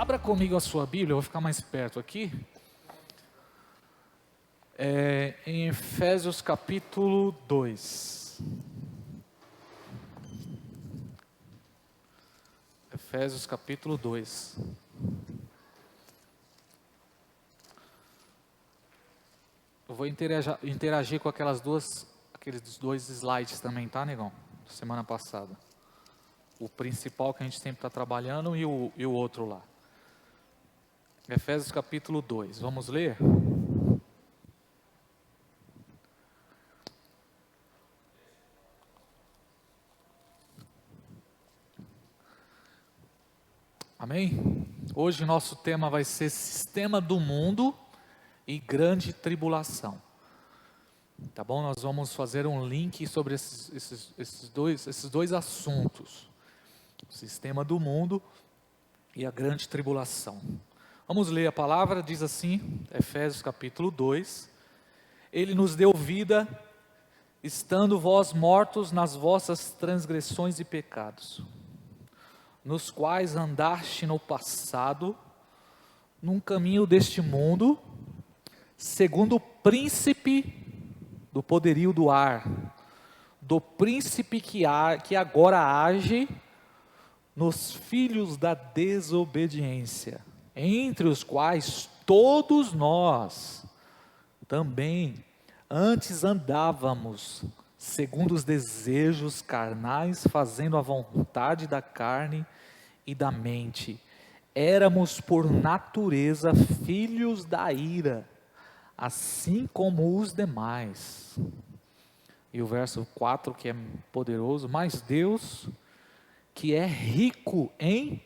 Abra comigo a sua Bíblia, eu vou ficar mais perto aqui. Em Efésios capítulo 2. Efésios capítulo 2. Eu vou interagir com aqueles dois slides também, tá, negão? Semana passada. O principal que a gente sempre está trabalhando e o outro lá. Efésios capítulo 2. Vamos ler? Amém? Hoje o nosso tema vai ser Sistema do Mundo e Grande Tribulação. Tá bom? Nós vamos fazer um link sobre esses dois assuntos. O Sistema do Mundo e a Grande Tribulação. Vamos ler a palavra, diz assim, Efésios capítulo 2. Ele nos deu vida, estando vós mortos nas vossas transgressões e pecados, nos quais andaste no passado, num caminho deste mundo, segundo o príncipe do poderio do ar, do príncipe que agora age nos filhos da desobediência, entre os quais todos nós também antes andávamos, segundo os desejos carnais, fazendo a vontade da carne e da mente. Éramos por natureza filhos da ira, assim como os demais. E o verso 4 que é poderoso, mas Deus, que é rico em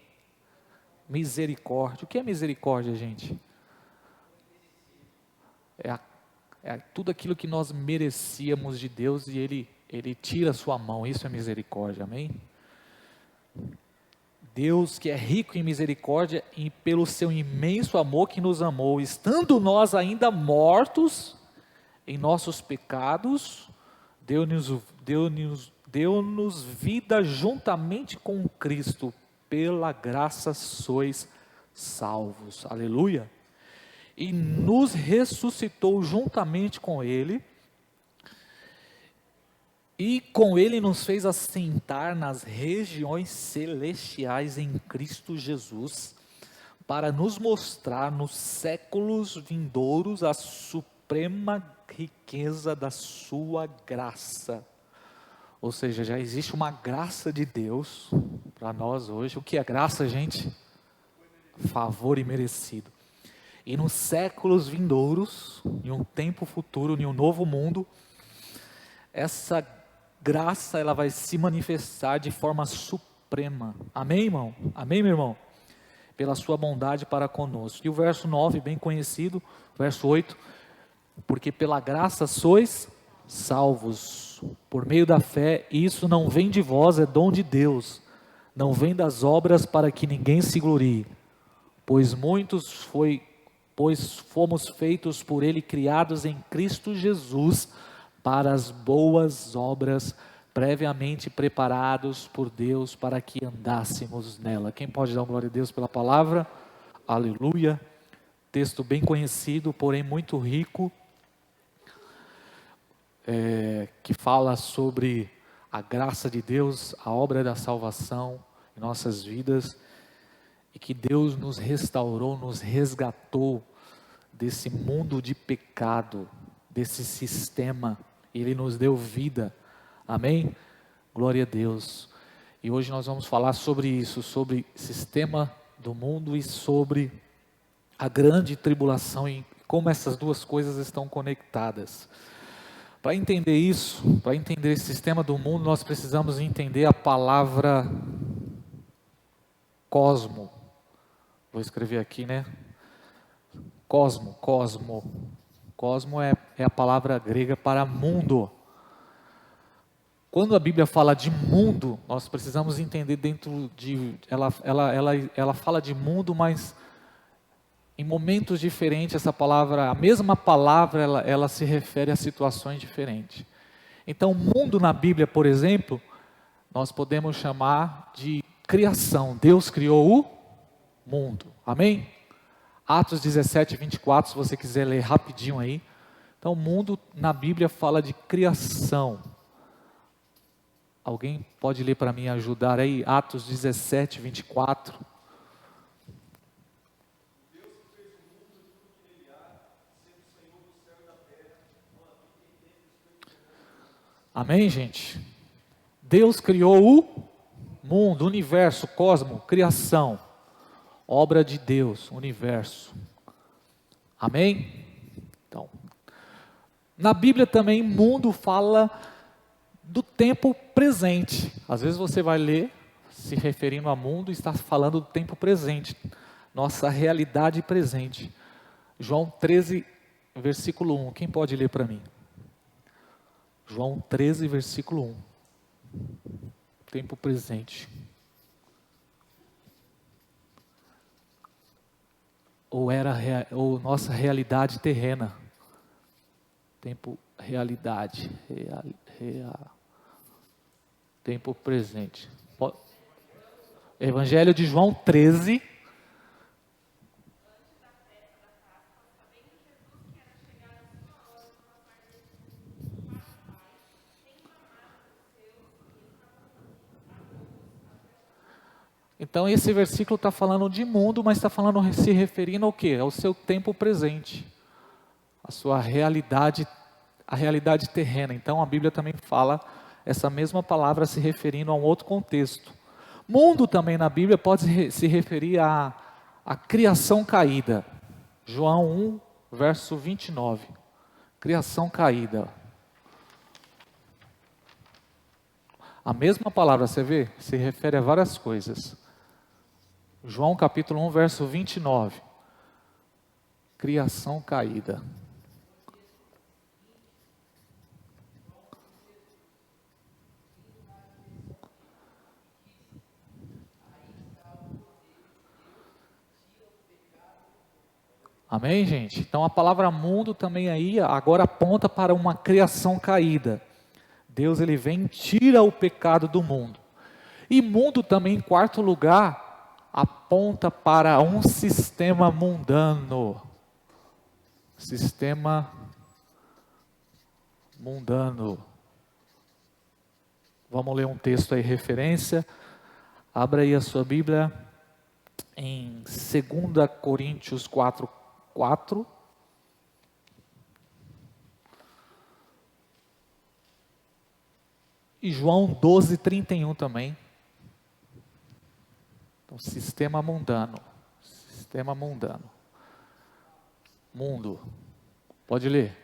misericórdia. O que é misericórdia, gente? É tudo aquilo que nós merecíamos de Deus e Ele tira a sua mão, isso é misericórdia, amém? Deus que é rico em misericórdia e pelo seu imenso amor que nos amou, estando nós ainda mortos em nossos pecados, deu-nos vida juntamente com Cristo, pela graça sois salvos, aleluia, e nos ressuscitou juntamente com Ele, e com Ele nos fez assentar nas regiões celestiais em Cristo Jesus, para nos mostrar nos séculos vindouros a suprema riqueza da sua graça. Ou seja, já existe uma graça de Deus para nós hoje. O que é graça, gente? Favor imerecido. E nos séculos vindouros, em um tempo futuro, em um novo mundo, essa graça ela vai se manifestar de forma suprema. Amém, irmão? Amém, meu irmão? Pela sua bondade para conosco. E o verso 9, bem conhecido, verso 8, porque pela graça sois salvos, por meio da fé, e isso não vem de vós, é dom de Deus, não vem das obras para que ninguém se glorie, pois fomos feitos por Ele, criados em Cristo Jesus, para as boas obras, previamente preparados por Deus, para que andássemos nela. Quem pode dar glória a Deus pela palavra? Aleluia. Texto bem conhecido, porém muito rico, que fala sobre a graça de Deus, a obra da salvação em nossas vidas, e que Deus nos restaurou, nos resgatou desse mundo de pecado, desse sistema, Ele nos deu vida, amém? Glória a Deus. E hoje nós vamos falar sobre isso, sobre sistema do mundo e sobre a grande tribulação e como essas duas coisas estão conectadas. Para entender isso, para entender esse sistema do mundo, nós precisamos entender a palavra cosmo. Vou escrever aqui, né? Cosmo. Cosmo é a palavra grega para mundo. Quando a Bíblia fala de mundo, nós precisamos entender ela fala de mundo, mas em momentos diferentes essa palavra, a mesma palavra, ela se refere a situações diferentes. Então, mundo na Bíblia, por exemplo, nós podemos chamar de criação. Deus criou o mundo. Amém? Atos 17, 24, se você quiser ler rapidinho aí. Então, mundo na Bíblia fala de criação. Alguém pode ler para mim, ajudar aí? Atos 17, 24. Amém, gente? Deus criou o mundo, universo, cosmo, criação. Obra de Deus, universo. Amém? Então, na Bíblia também, mundo fala do tempo presente. Às vezes você vai ler, se referindo a mundo, e está falando do tempo presente. Nossa realidade presente. João 13, versículo 1. Quem pode ler para mim? João 13, versículo 1. Tempo presente. Ou nossa realidade terrena. Tempo, realidade. Tempo presente. Evangelho de João 13. Então esse versículo está falando de mundo, mas está falando, se referindo ao quê? Ao seu tempo presente, a sua realidade, a realidade terrena. Então a Bíblia também fala essa mesma palavra se referindo a um outro contexto. Mundo também na Bíblia pode se referir à criação caída. João 1, verso 29. Criação caída. A mesma palavra, você vê, se refere a várias coisas. João capítulo 1, verso 29. Criação caída. Amém, gente? Então a palavra mundo também aí agora aponta para uma criação caída. Deus ele vem e tira o pecado do mundo. E mundo também, em quarto lugar, aponta para um sistema mundano. Sistema mundano. Vamos ler um texto aí, referência. Abra aí a sua Bíblia em 2 Coríntios 4, 4. E João 12, 31 também. Então, sistema mundano. Sistema mundano. Mundo. Pode ler.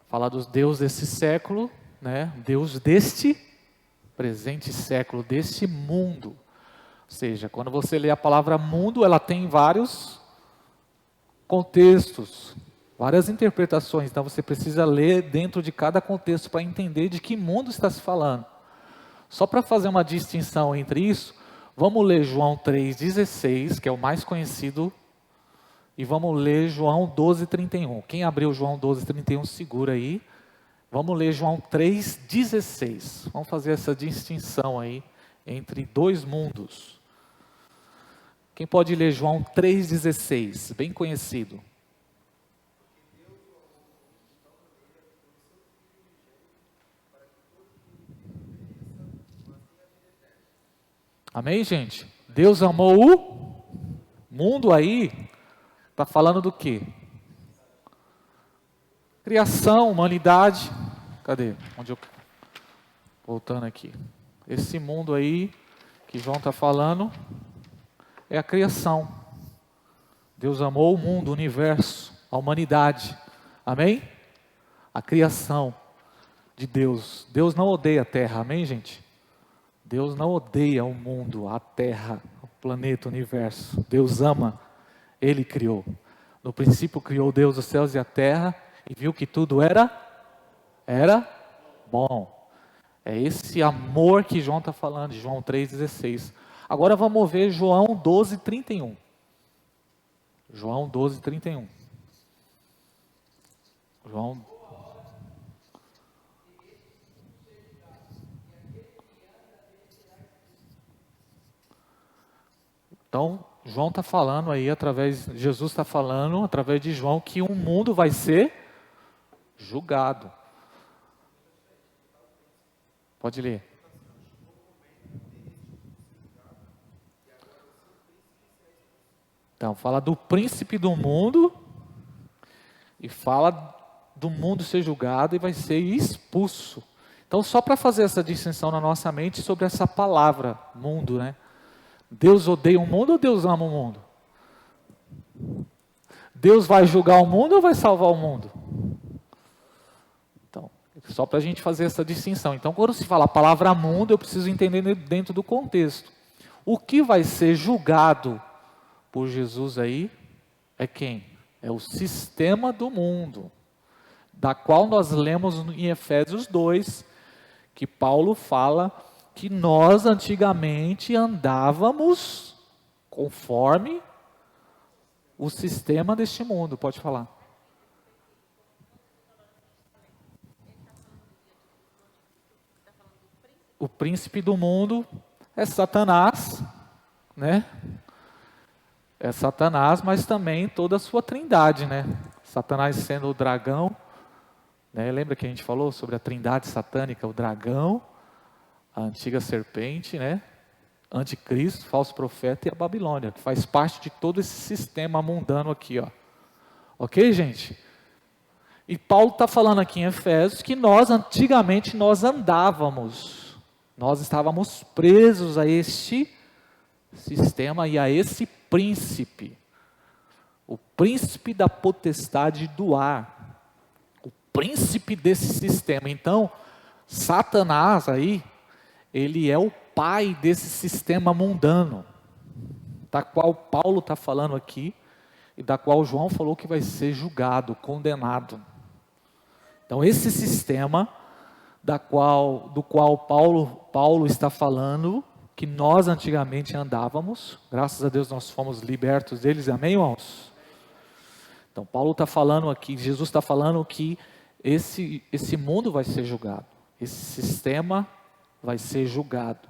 Fala dos Deus desse século, né? Deus deste presente século, deste mundo. Ou seja, quando você lê a palavra mundo, ela tem vários contextos, várias interpretações. Então você precisa ler dentro de cada contexto para entender de que mundo está se falando. Só para fazer uma distinção entre isso, vamos ler João 3,16, que é o mais conhecido. E vamos ler João 12, 31. Quem abriu João 12, 31, segura aí. Vamos ler João 3,16. Vamos fazer essa distinção aí entre dois mundos. Quem pode ler João 3,16? Bem conhecido. Amém, gente? Deus amou o mundo aí. Está falando do quê? Criação, humanidade. Cadê? Voltando aqui. Esse mundo aí que João está falando é a criação. Deus amou o mundo, o universo, a humanidade. Amém? A criação de Deus. Deus não odeia a terra, amém, gente? Deus não odeia o mundo, a terra, o planeta, o universo. Deus ama. Ele criou. No princípio criou Deus os céus e a terra e viu que tudo era bom. É esse amor que João está falando, de João 3,16. Agora vamos ver João 12,31. João 12,31. João. Então, João está falando aí, Jesus está falando através de João que o mundo vai ser julgado. Pode ler. Então, fala do príncipe do mundo e fala do mundo ser julgado e vai ser expulso. Então, só para fazer essa distinção na nossa mente sobre essa palavra, mundo, né? Deus odeia o mundo ou Deus ama o mundo? Deus vai julgar o mundo ou vai salvar o mundo? Então, só para a gente fazer essa distinção. Então, quando se fala a palavra mundo, eu preciso entender dentro do contexto. O que vai ser julgado por Jesus aí é quem? É o sistema do mundo, da qual nós lemos em Efésios 2, que Paulo fala que nós antigamente andávamos conforme o sistema deste mundo. Pode falar. O príncipe do mundo é Satanás, né? É Satanás, mas também toda a sua trindade, né? Satanás sendo o dragão, né? Lembra que a gente falou sobre a trindade satânica, o dragão, a antiga serpente, né? Anticristo, falso profeta e a Babilônia, que faz parte de todo esse sistema mundano aqui, ó. Ok, gente? E Paulo está falando aqui em Efésios que antigamente nós andávamos, nós estávamos presos a este sistema e a esse príncipe, o príncipe da potestade do ar, o príncipe desse sistema. Então, Satanás aí, ele é o pai desse sistema mundano, da qual Paulo está falando aqui, e da qual João falou que vai ser julgado, condenado. Então esse sistema, do qual Paulo está falando, que nós antigamente andávamos, graças a Deus nós fomos libertos deles, amém, irmãos? Então Paulo está falando aqui, Jesus está falando que esse mundo vai ser julgado, esse sistema vai ser julgado.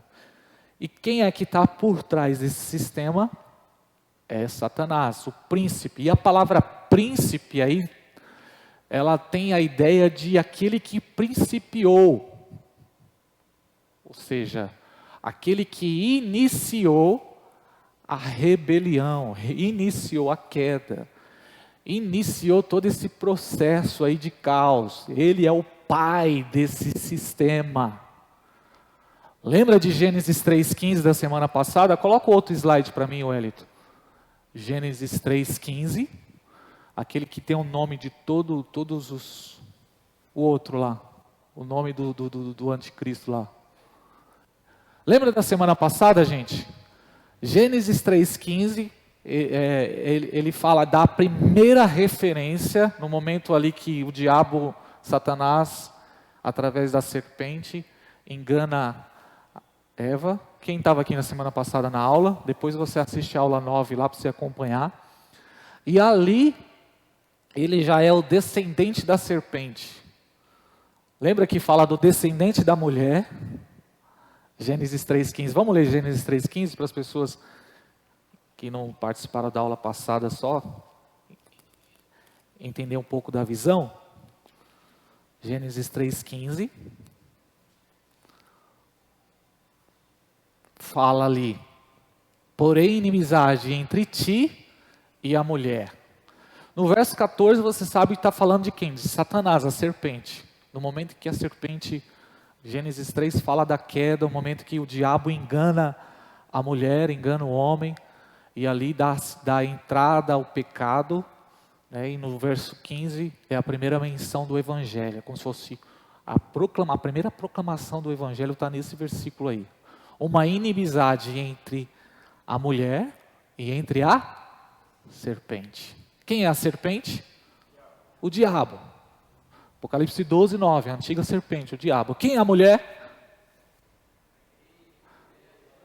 E quem é que está por trás desse sistema? É Satanás, o príncipe. E a palavra príncipe aí, ela tem a ideia de aquele que principiou. Ou seja, aquele que iniciou a rebelião, iniciou a queda, iniciou todo esse processo aí de caos. Ele é o pai desse sistema. Lembra de Gênesis 3,15 da semana passada? Coloca o outro slide para mim, Wellington. Gênesis 3,15. Aquele que tem o nome de todos os... O outro lá. O nome do anticristo lá. Lembra da semana passada, gente? Gênesis 3,15. Ele fala da primeira referência, no momento ali que o diabo, Satanás, através da serpente, engana Eva. Quem estava aqui na semana passada na aula, depois você assiste a aula 9 lá para você acompanhar. E ali, ele já é o descendente da serpente. Lembra que fala do descendente da mulher? Gênesis 3,15. Vamos ler Gênesis 3,15 para as pessoas que não participaram da aula passada só entender um pouco da visão. Gênesis 3,15. Fala ali, porém inimizade entre ti e a mulher. No verso 14 você sabe que está falando de quem? De Satanás, a serpente. No momento que a serpente, Gênesis 3 fala da queda, o momento que o diabo engana a mulher, engana o homem, e ali dá entrada ao pecado, né? E no verso 15 é a primeira menção do Evangelho, como se fosse a primeira proclamação do Evangelho está nesse versículo aí. Uma inimizade entre a mulher e entre a serpente. Quem é a serpente? O diabo. Apocalipse 12, 9, a antiga serpente, o diabo. Quem é a mulher?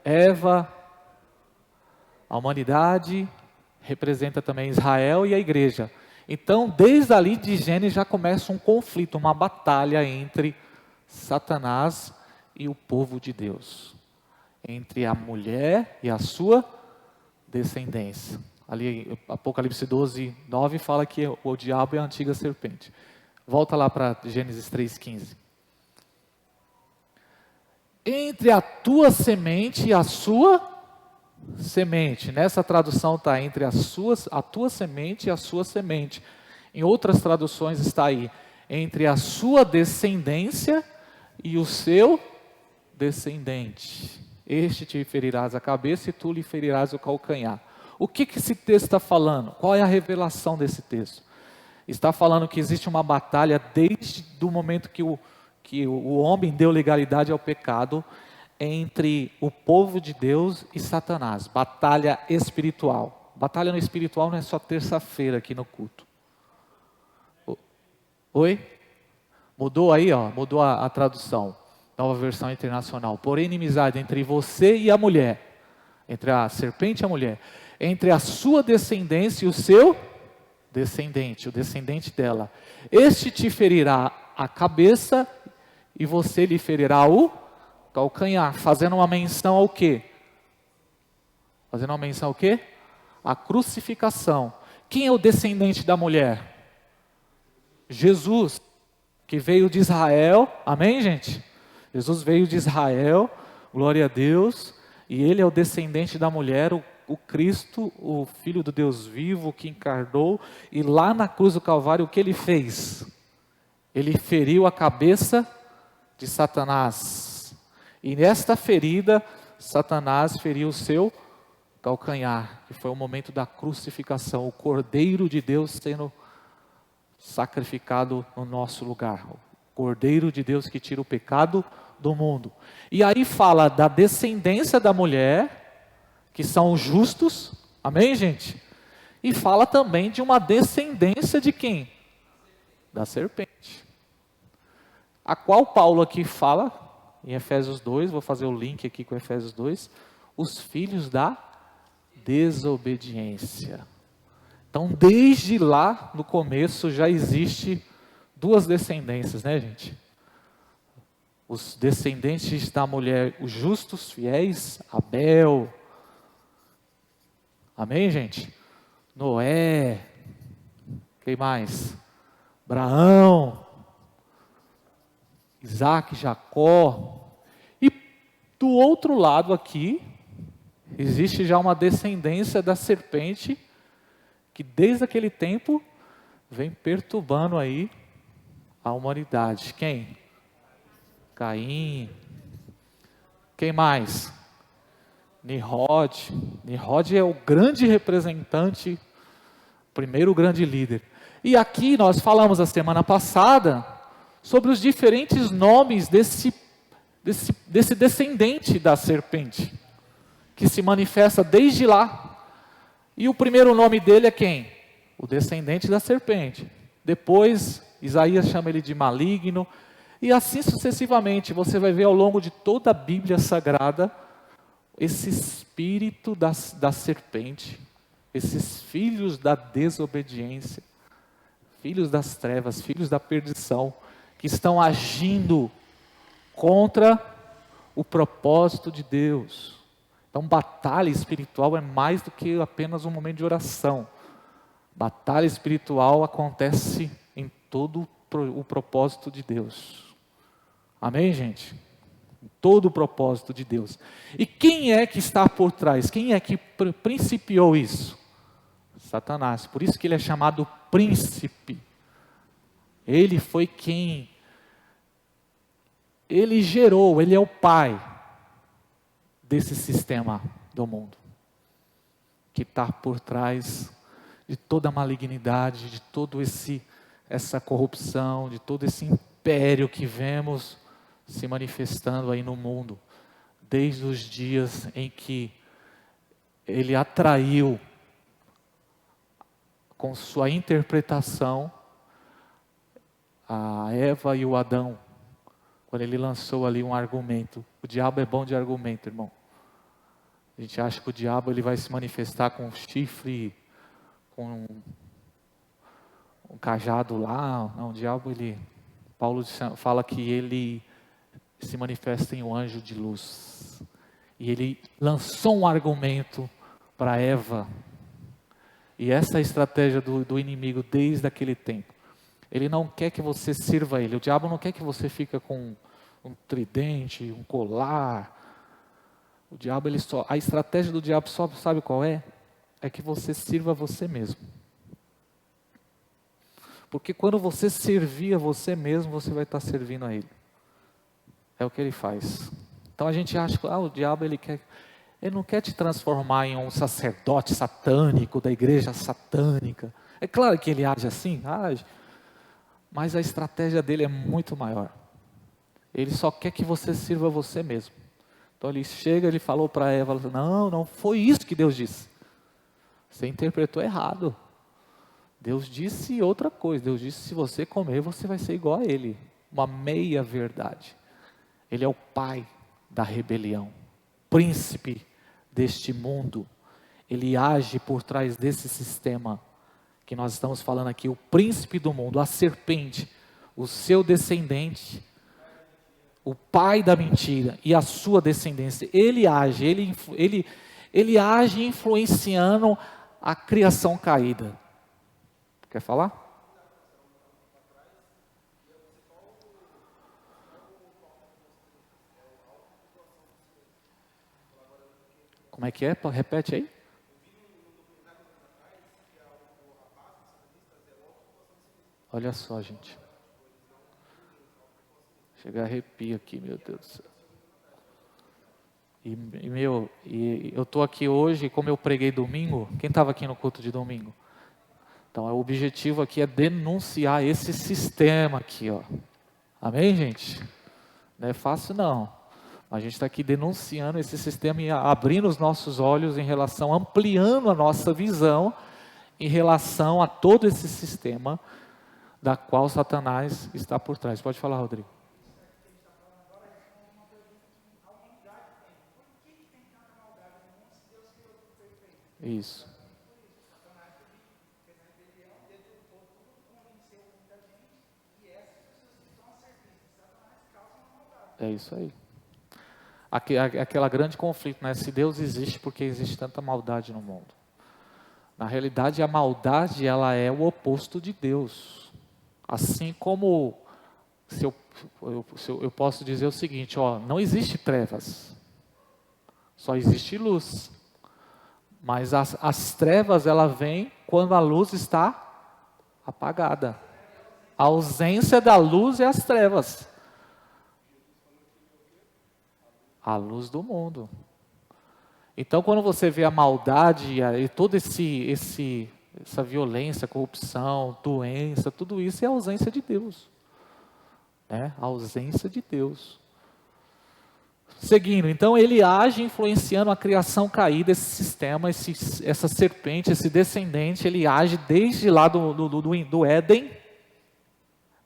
Eva. A humanidade representa também Israel e a igreja. Então, desde ali de Gênesis já começa um conflito, uma batalha entre Satanás e o povo de Deus. Entre a mulher e a sua descendência. Ali, Apocalipse 12, 9 fala que o diabo é a antiga serpente. Volta lá para Gênesis 3,15. Entre a tua semente e a sua semente. Nessa tradução está entre a tua semente e a sua semente. Em outras traduções está aí, entre a sua descendência e o seu descendente. Este te ferirás a cabeça e tu lhe ferirás o calcanhar. O que esse texto está falando? Qual é a revelação desse texto? Está falando que existe uma batalha desde o momento que o homem deu legalidade ao pecado, entre o povo de Deus e Satanás. Batalha espiritual. Batalha no espiritual não é só terça-feira aqui no culto. Oi? Mudou aí, ó, mudou a tradução. Nova versão internacional. Porém, inimizade entre você e a mulher. Entre a serpente e a mulher. Entre a sua descendência e o seu descendente, o descendente dela. Este te ferirá a cabeça e você lhe ferirá o calcanhar, fazendo uma menção ao quê? Fazendo uma menção ao quê? A crucificação. Quem é o descendente da mulher? Jesus, que veio de Israel, amém, gente? Jesus veio de Israel, glória a Deus, e ele é o descendente da mulher, o Cristo, o Filho do Deus vivo, que encarnou, e lá na cruz do Calvário, o que ele fez? Ele feriu a cabeça de Satanás. E nesta ferida, Satanás feriu o seu calcanhar, que foi o momento da crucificação, o Cordeiro de Deus sendo sacrificado no nosso lugar. O Cordeiro de Deus que tira o pecado do mundo. E aí fala da descendência da mulher, que são os justos, amém, gente? E fala também de uma descendência de quem? Da serpente. A qual Paulo aqui fala, em Efésios 2, vou fazer o link aqui com Efésios 2, os filhos da desobediência. Então, desde lá, no começo, já existe duas descendências, né, gente? Os descendentes da mulher, os justos, fiéis, Abel. Amém, gente? Noé. Quem mais? Abraão. Isaac, Jacó. E do outro lado aqui, existe já uma descendência da serpente, que desde aquele tempo vem perturbando aí a humanidade. Quem? Caim. Quem mais? Nimrod. Nimrod é o grande representante, primeiro grande líder. E aqui nós falamos a semana passada sobre os diferentes nomes desse descendente da serpente, que se manifesta desde lá. E o primeiro nome dele é quem? O descendente da serpente. Depois, Isaías chama ele de maligno. E assim sucessivamente, você vai ver ao longo de toda a Bíblia Sagrada, esse espírito da serpente, esses filhos da desobediência, filhos das trevas, filhos da perdição, que estão agindo contra o propósito de Deus. Então, batalha espiritual é mais do que apenas um momento de oração. Batalha espiritual acontece em todo o propósito de Deus. Amém, gente? Todo o propósito de Deus. E quem é que está por trás? Quem é que principiou isso? Satanás. Por isso que ele é chamado príncipe. Ele foi quem ele gerou, ele é o pai desse sistema do mundo, que está por trás de toda a malignidade, de todo essa corrupção, de todo esse império que vemos se manifestando aí no mundo, desde os dias em que ele atraiu com sua interpretação, a Eva e o Adão, quando ele lançou ali um argumento. O diabo é bom de argumento, irmão. A gente acha que o diabo ele vai se manifestar com um chifre, com um cajado lá. Não, o diabo Paulo fala que ele se manifesta em um anjo de luz. E ele lançou um argumento para Eva. E essa é a estratégia do inimigo desde aquele tempo. Ele não quer que você sirva ele. O diabo não quer que você fique com um tridente, um colar. O diabo, a estratégia do diabo só sabe qual é? É que você sirva você mesmo. Porque quando você servir a você mesmo, você vai estar servindo a ele. É o que ele faz. Então a gente acha que o diabo ele não quer te transformar em um sacerdote satânico, da igreja satânica. É claro que ele age assim, age. Mas a estratégia dele é muito maior. Ele só quer que você sirva você mesmo. Então ele falou para Eva, não foi isso que Deus disse. Você interpretou errado. Deus disse outra coisa. Deus disse, se você comer, você vai ser igual a ele. Uma meia verdade. Ele é o pai da rebelião. Príncipe deste mundo. Ele age por trás desse sistema que nós estamos falando aqui, o príncipe do mundo, a serpente, o seu descendente, o pai da mentira e a sua descendência. Ele age, ele age influenciando a criação caída. Quer falar? Como é que é? Repete aí. Olha só, gente. Chega a arrepio aqui, meu Deus do céu. E eu estou aqui hoje, como eu preguei domingo, quem estava aqui no culto de domingo? Então, o objetivo aqui é denunciar esse sistema aqui, ó. Amém, gente? Não é fácil não. A gente está aqui denunciando esse sistema e abrindo os nossos olhos em relação, ampliando a nossa visão em relação a todo esse sistema da qual Satanás está por trás. Pode falar, Rodrigo. Isso. É isso aí. Aquela grande conflito, né? Se Deus existe, por que existe tanta maldade no mundo? Na realidade, a maldade, ela é o oposto de Deus. Assim como, se eu posso dizer o seguinte, ó, não existe trevas, só existe luz. Mas as trevas, ela vem quando a luz está apagada. A ausência da luz é as trevas. A luz do mundo. Então, quando você vê a maldade e toda essa violência, corrupção, doença, tudo isso é a ausência de Deus. Né? A ausência de Deus. Seguindo, então ele age influenciando a criação caída, esse sistema, essa serpente, esse descendente, ele age desde lá do Éden,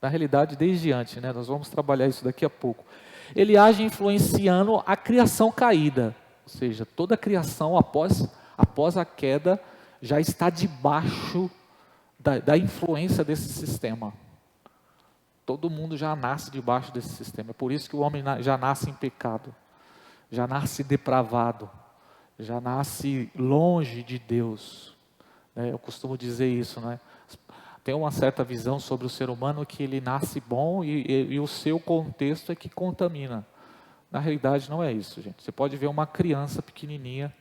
na realidade desde antes, né? Nós vamos trabalhar isso daqui a pouco. Ele age influenciando a criação caída, ou seja, toda a criação após a queda já está debaixo da influência desse sistema. Todo mundo já nasce debaixo desse sistema, é por isso que o homem já nasce em pecado, já nasce depravado, já nasce longe de Deus. Eu costumo dizer isso, né? Tem uma certa visão sobre o ser humano que ele nasce bom e o seu contexto é que contamina. Na realidade não é isso, gente. Você pode ver uma criança pequenininha.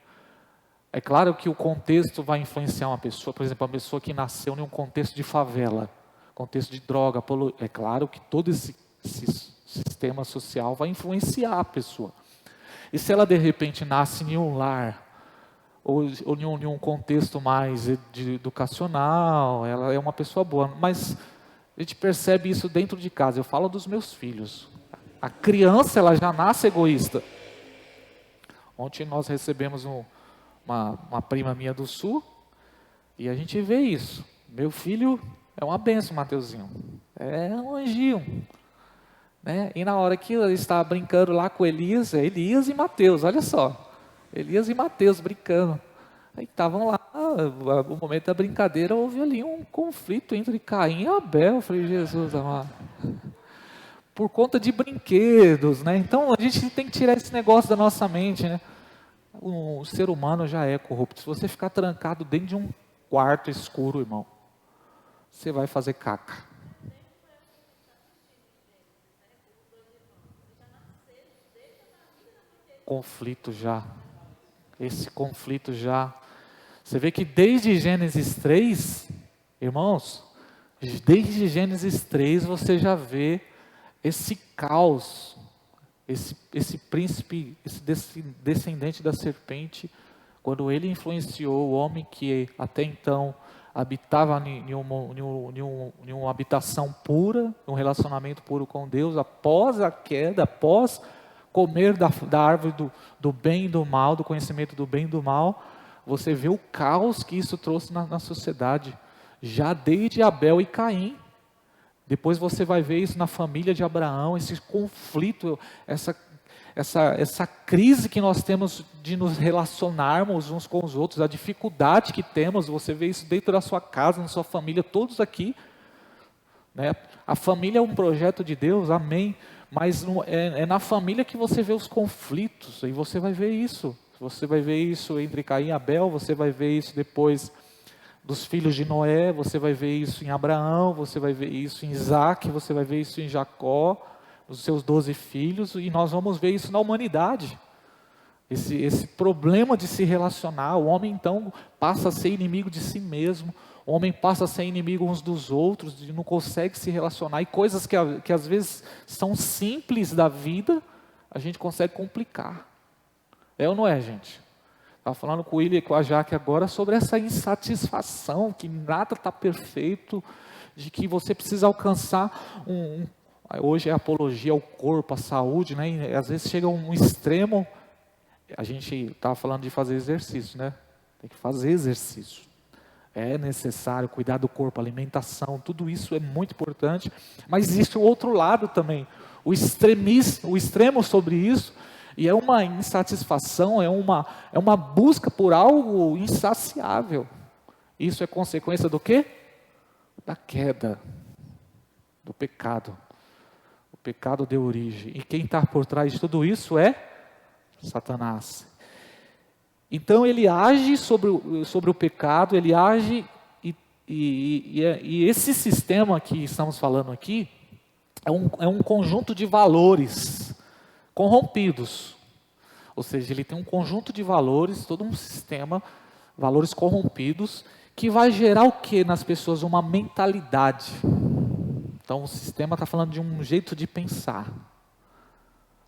É claro que o contexto vai influenciar uma pessoa. Por exemplo, uma pessoa que nasceu em um contexto de favela, contexto de droga, é claro que todo esse sistema social vai influenciar a pessoa. E se ela de repente nasce em um lar, ou em um contexto mais educacional, ela é uma pessoa boa. Mas a gente percebe isso dentro de casa. Eu falo dos meus filhos. A criança, ela já nasce egoísta. Ontem nós recebemos uma prima minha do Sul, e a gente vê isso. Meu filho é uma bênção, Mateuzinho. É um anjinho. Né? E na hora que ele estava brincando lá com Elias, Elias e Mateus, olha só. Elias e Mateus brincando. Aí estavam lá, no momento da brincadeira, houve ali um conflito entre Caim e Abel. Eu falei, Jesus amado. Por conta de brinquedos, né? Então a gente tem que tirar esse negócio da nossa mente, né? O ser humano já é corrupto. Se você ficar trancado dentro de um quarto escuro, irmão, você vai fazer caca. Conflito já. Esse conflito já. Você vê que desde Gênesis 3, irmãos, desde Gênesis 3 você já vê esse caos, esse príncipe, esse descendente da serpente, quando ele influenciou o homem que até então habitava em uma habitação pura, um relacionamento puro com Deus, após a queda, após comer da árvore do bem e do mal, do conhecimento do bem e do mal, você vê o caos que isso trouxe na sociedade, já desde Abel e Caim. Depois você vai ver isso na família de Abraão, esse conflito, essa crise que nós temos de nos relacionarmos uns com os outros, a dificuldade que temos, você vê isso dentro da sua casa, na sua família, todos aqui. Né? A família é um projeto de Deus, amém, mas é na família que você vê os conflitos, e você vai ver isso. Você vai ver isso entre Caim e Abel, você vai ver isso depois dos filhos de Noé, você vai ver isso em Abraão, você vai ver isso em Isaac, você vai ver isso em Jacó, nos seus 12 filhos, e nós vamos ver isso na humanidade. Esse problema de se relacionar, o homem então passa a ser inimigo de si mesmo, o homem passa a ser inimigo uns dos outros, e não consegue se relacionar, e coisas que às vezes são simples da vida, a gente consegue complicar. É ou não é, gente? Estava falando com o William e com a Jaque agora sobre essa insatisfação, que nada está perfeito, de que você precisa alcançar hoje é apologia ao corpo, à saúde, né? E às vezes chega um extremo, a gente estava falando de fazer exercício, né? Tem que fazer exercício. É necessário cuidar do corpo, alimentação, tudo isso é muito importante, mas existe o outro lado também, o extremo sobre isso, e é uma insatisfação, é uma busca por algo insaciável. Isso é consequência do quê? Da queda, do pecado. O pecado deu origem. E quem está por trás de tudo isso é Satanás. Então ele age sobre o pecado, ele age, e esse sistema que estamos falando aqui, é um conjunto de valores corrompidos, ou seja, ele tem um conjunto de valores, todo um sistema, valores corrompidos, que vai gerar o que nas pessoas? Uma mentalidade. Então o sistema está falando de um jeito de pensar,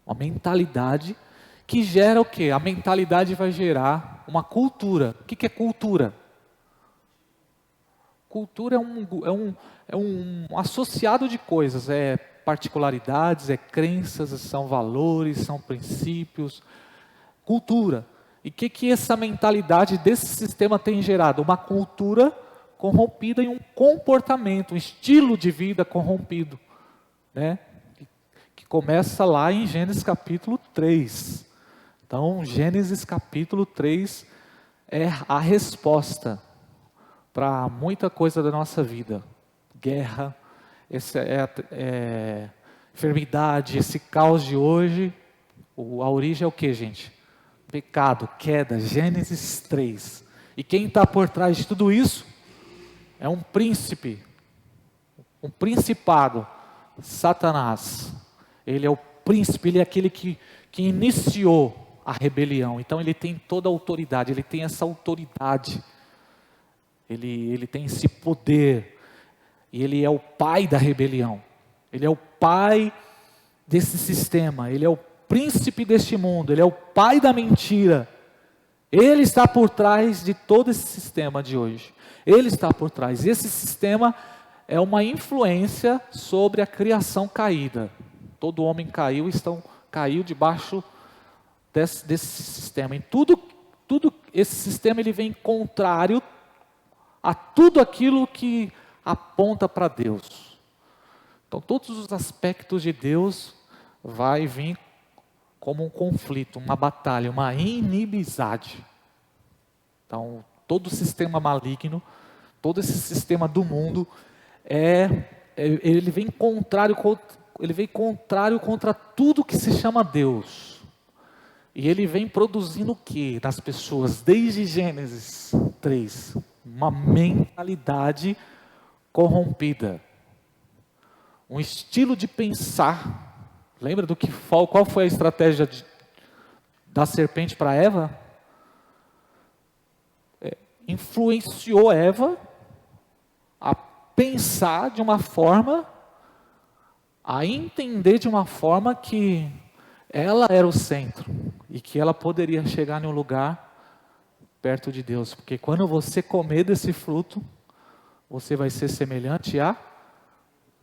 uma mentalidade que gera o que? A mentalidade vai gerar uma cultura. O que é cultura? Cultura é um associado de coisas, é particularidades, é crenças, são valores, são princípios, cultura. E o que essa mentalidade desse sistema tem gerado? Uma cultura corrompida e um comportamento, um estilo de vida corrompido, né? Que começa lá em Gênesis capítulo 3. Então, Gênesis capítulo 3 é a resposta para muita coisa da nossa vida. Guerra, enfermidade, esse caos de hoje, a origem é o que, gente? Pecado, queda, Gênesis 3. E quem está por trás de tudo isso? É um príncipe, um principado, Satanás. Ele é o príncipe, ele é aquele que iniciou a rebelião. Então ele tem toda a autoridade, ele tem essa autoridade, ele tem esse poder, e ele é o pai da rebelião, ele é o pai desse sistema, ele é o príncipe deste mundo, ele é o pai da mentira, ele está por trás de todo esse sistema de hoje, ele está por trás, esse sistema é uma influência sobre a criação caída, todo homem caiu debaixo desse sistema, em tudo esse sistema ele vem contrário a tudo aquilo que aponta para Deus. Então, todos os aspectos de Deus vai vir como um conflito, uma batalha, uma inimizade. Então, todo o sistema maligno, todo esse sistema do mundo, ele vem contrário contra tudo que se chama Deus. E ele vem produzindo o que nas pessoas? Desde Gênesis 3, uma mentalidade corrompida. Um estilo de pensar. Lembra qual foi a estratégia da serpente para Eva? Influenciou Eva a pensar de uma forma, a entender de uma forma que ela era o centro e que ela poderia chegar em um lugar perto de Deus, porque quando você comer desse fruto, você vai ser semelhante a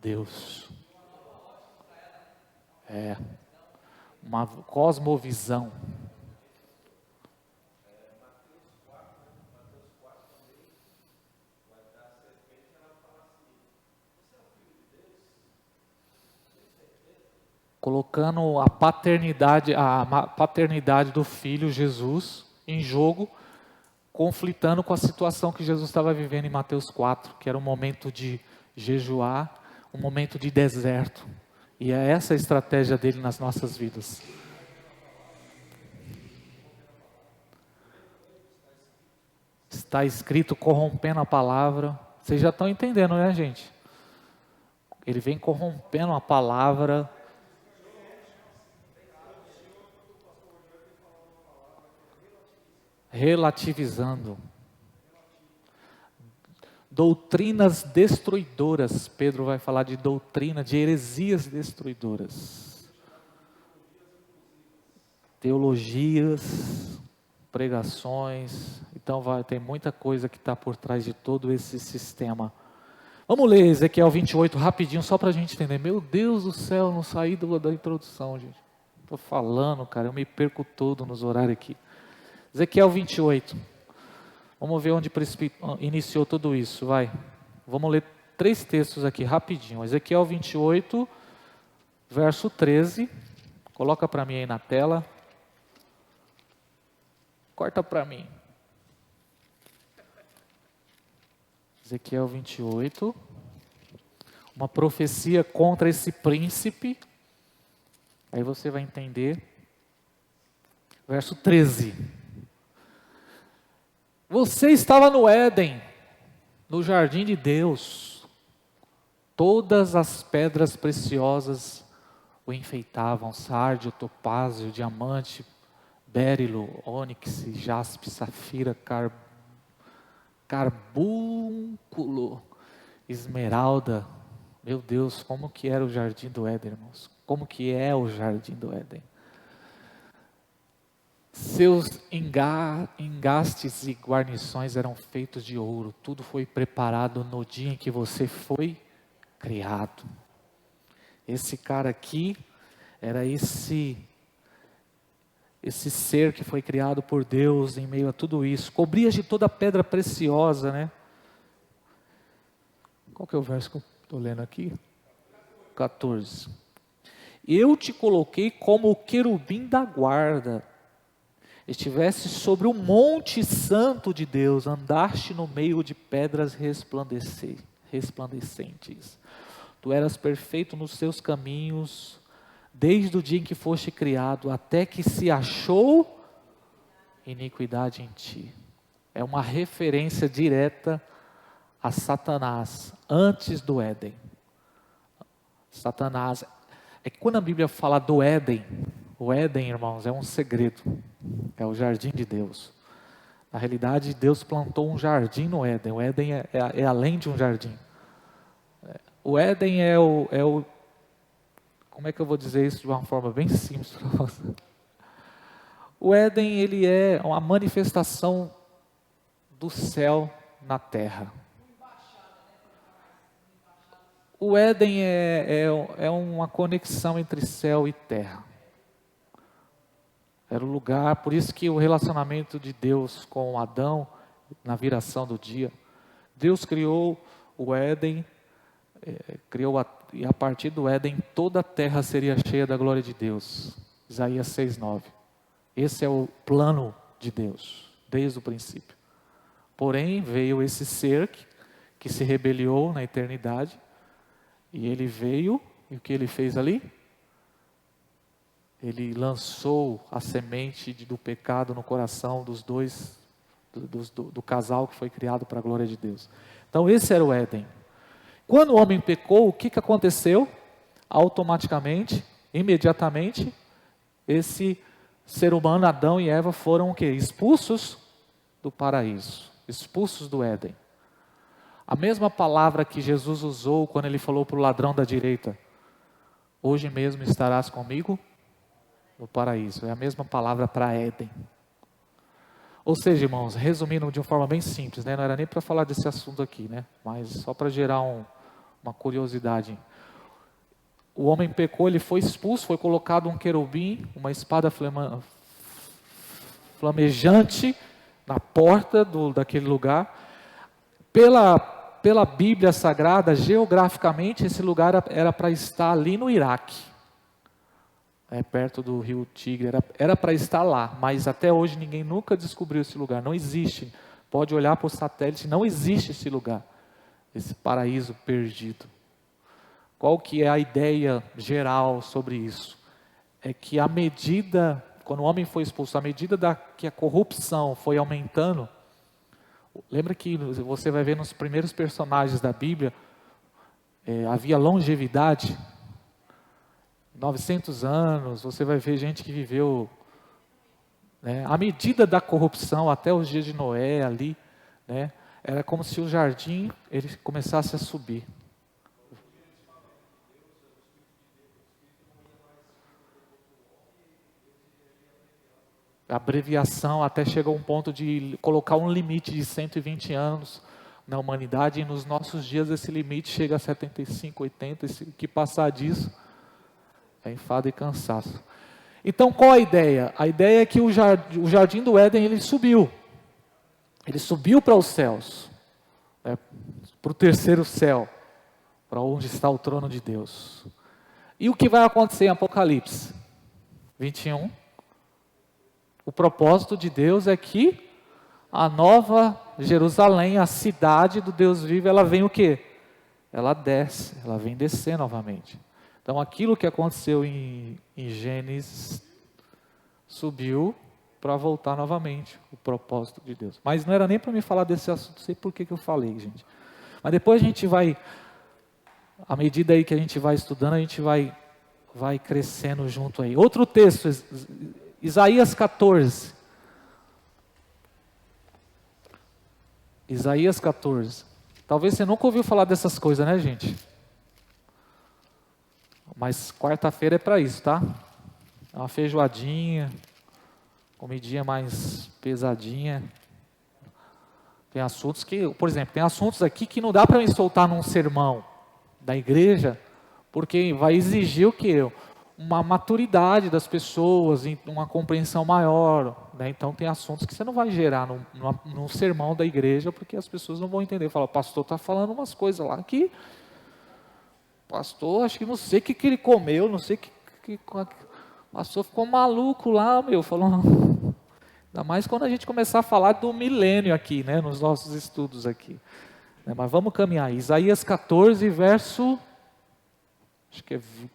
Deus. Uma cosmovisão. Colocando a paternidade do Filho Jesus em jogo, conflitando com a situação que Jesus estava vivendo em Mateus 4, que era um momento de jejuar, um momento de deserto. E é essa a estratégia dele nas nossas vidas. Está escrito corrompendo a palavra. Vocês já estão entendendo, né, gente? Ele vem corrompendo a palavra. Relativizando. Doutrinas destruidoras. Pedro vai falar de doutrina, de heresias destruidoras. Teologias, pregações. Então tem muita coisa que está por trás de todo esse sistema. Vamos ler Ezequiel 28 rapidinho, só para a gente entender. Meu Deus do céu, não saí da introdução, gente. Estou falando, cara, eu me perco todo nos horários aqui. Ezequiel 28. Vamos ver onde iniciou tudo isso, vai. Vamos ler 3 textos aqui, rapidinho. Ezequiel 28, verso 13. Coloca para mim aí na tela. Corta para mim. Ezequiel 28. Uma profecia contra esse príncipe. Aí você vai entender. Verso 13. Você estava no Éden, no jardim de Deus. Todas as pedras preciosas o enfeitavam: sárdio, topázio, diamante, bérilo, ônix, jaspe, safira, carbúnculo, esmeralda. Meu Deus, como que era o jardim do Éden, irmãos? Como que é o jardim do Éden? Seus engastes e guarnições eram feitos de ouro. Tudo foi preparado no dia em que você foi criado. Esse cara aqui era esse ser que foi criado por Deus em meio a tudo isso. Cobria de toda pedra preciosa, né? Qual que é o verso que eu estou lendo aqui? 14. Eu te coloquei como o querubim da guarda. Estivesse sobre o monte santo de Deus, andaste no meio de pedras resplandecentes. Tu eras perfeito nos seus caminhos, desde o dia em que foste criado, até que se achou iniquidade em ti. É uma referência direta a Satanás, antes do Éden. Satanás, é que quando a Bíblia fala do Éden, o Éden, irmãos, é um segredo. É o jardim de Deus. Na realidade, Deus plantou um jardim no Éden. O Éden é além de um jardim. O Éden é o... Como é que eu vou dizer isso de uma forma bem simples para você? O Éden, ele é uma manifestação do céu na terra. O Éden é uma conexão entre céu e terra. Era o lugar, por isso que o relacionamento de Deus com Adão, na viração do dia, Deus criou o Éden, e a partir do Éden toda a terra seria cheia da glória de Deus. Isaías 6:9. Esse é o plano de Deus, desde o princípio. Porém, veio esse ser que se rebeliou na eternidade, e ele veio, e o que ele fez ali? Ele lançou a semente do pecado no coração dos dois, do casal que foi criado para a glória de Deus. Então esse era o Éden. Quando o homem pecou, o que aconteceu? Automaticamente, imediatamente, esse ser humano, Adão e Eva, foram o quê? Expulsos do paraíso, expulsos do Éden. A mesma palavra que Jesus usou quando ele falou para o ladrão da direita: hoje mesmo estarás comigo no paraíso. É a mesma palavra para Éden. Ou seja, irmãos, resumindo de uma forma bem simples, né? Não era nem para falar desse assunto aqui, né? Mas só para gerar uma curiosidade. O homem pecou, ele foi expulso, foi colocado um querubim, uma espada flamejante na porta daquele lugar. Pela Bíblia Sagrada, geograficamente, esse lugar era para estar ali no Iraque. Perto do rio Tigre, era para estar lá, mas até hoje ninguém nunca descobriu esse lugar, não existe. Pode olhar para o satélite, não existe esse lugar, esse paraíso perdido. Qual que é a ideia geral sobre isso? É que à medida, quando o homem foi expulso, à medida que a corrupção foi aumentando, lembra que você vai ver nos primeiros personagens da Bíblia, havia longevidade, 900 anos, você vai ver gente que viveu, né, à medida da corrupção, até os dias de Noé ali, né, era como se o jardim ele começasse a subir. A abreviação até chegou a um ponto de colocar um limite de 120 anos na humanidade, e nos nossos dias esse limite chega a 75, 80, e se que passar disso, é enfado e cansaço. Então qual a ideia? A ideia é que o jardim do Éden ele subiu para os céus, né, para o terceiro céu, para onde está o trono de Deus. E o que vai acontecer em Apocalipse 21? O propósito de Deus é que a nova Jerusalém, a cidade do Deus vivo, ela vem o quê? Ela desce, ela vem descer novamente. Então aquilo que aconteceu em Gênesis subiu para voltar novamente, o propósito de Deus. Mas não era nem para me falar desse assunto, não sei por que eu falei, gente. Mas depois a gente vai, à medida aí que a gente vai estudando, a gente vai crescendo junto aí. Outro texto, Isaías 14. Isaías 14. Talvez você nunca ouviu falar dessas coisas, né, gente? Mas quarta-feira é para isso, tá? Uma feijoadinha, comidinha mais pesadinha. Tem assuntos que, por exemplo, tem assuntos aqui que não dá para me soltar num sermão da igreja, porque vai exigir o quê? Uma maturidade das pessoas, uma compreensão maior, né? Então tem assuntos que você não vai gerar num sermão da igreja, porque as pessoas não vão entender. Fala, o pastor está falando umas coisas lá que, pastor, acho que não sei o que ele comeu, não sei o pastor ficou maluco lá, falou, ainda mais quando a gente começar a falar do milênio aqui, né, nos nossos estudos aqui, né? Mas vamos caminhar. Isaías 14, verso...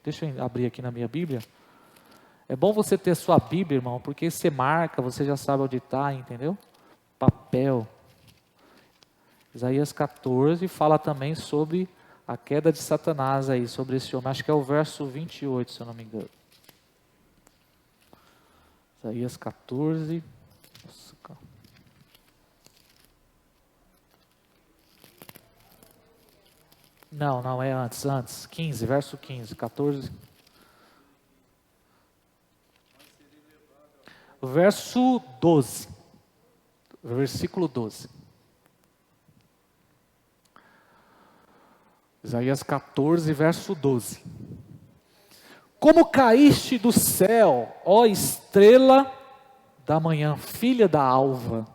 deixa eu abrir aqui na minha Bíblia. É bom você ter sua Bíblia, irmão, porque você marca, você já sabe onde está, entendeu? Papel. Isaías 14 fala também sobre a queda de Satanás aí, sobre esse homem. Acho que é o verso 28, se eu não me engano. Isaías 14. Nossa, cara. Não, é antes. 15, verso 15, 14. Verso 12. Versículo 12. Isaías 14, verso 12. Como caíste do céu, ó estrela da manhã, filha da alva.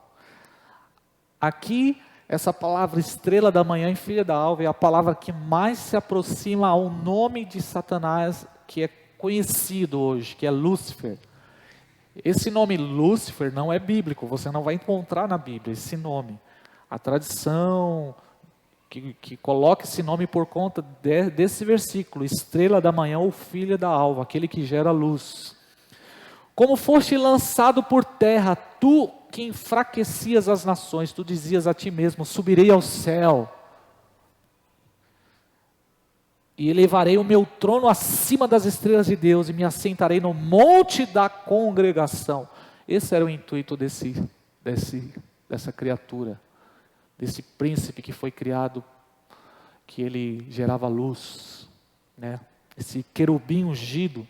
Aqui essa palavra estrela da manhã e filha da alva é a palavra que mais se aproxima ao nome de Satanás, que é conhecido hoje, que é Lúcifer. Esse nome Lúcifer não é bíblico, você não vai encontrar na Bíblia esse nome. A tradição que coloca esse nome por conta desse versículo, estrela da manhã ou filha da alva, aquele que gera luz. Como foste lançado por terra, tu que enfraquecias as nações, tu dizias a ti mesmo, subirei ao céu, e elevarei o meu trono acima das estrelas de Deus, e me assentarei no monte da congregação. Esse era o intuito dessa criatura, desse príncipe que foi criado, que ele gerava luz, né? Esse querubim ungido.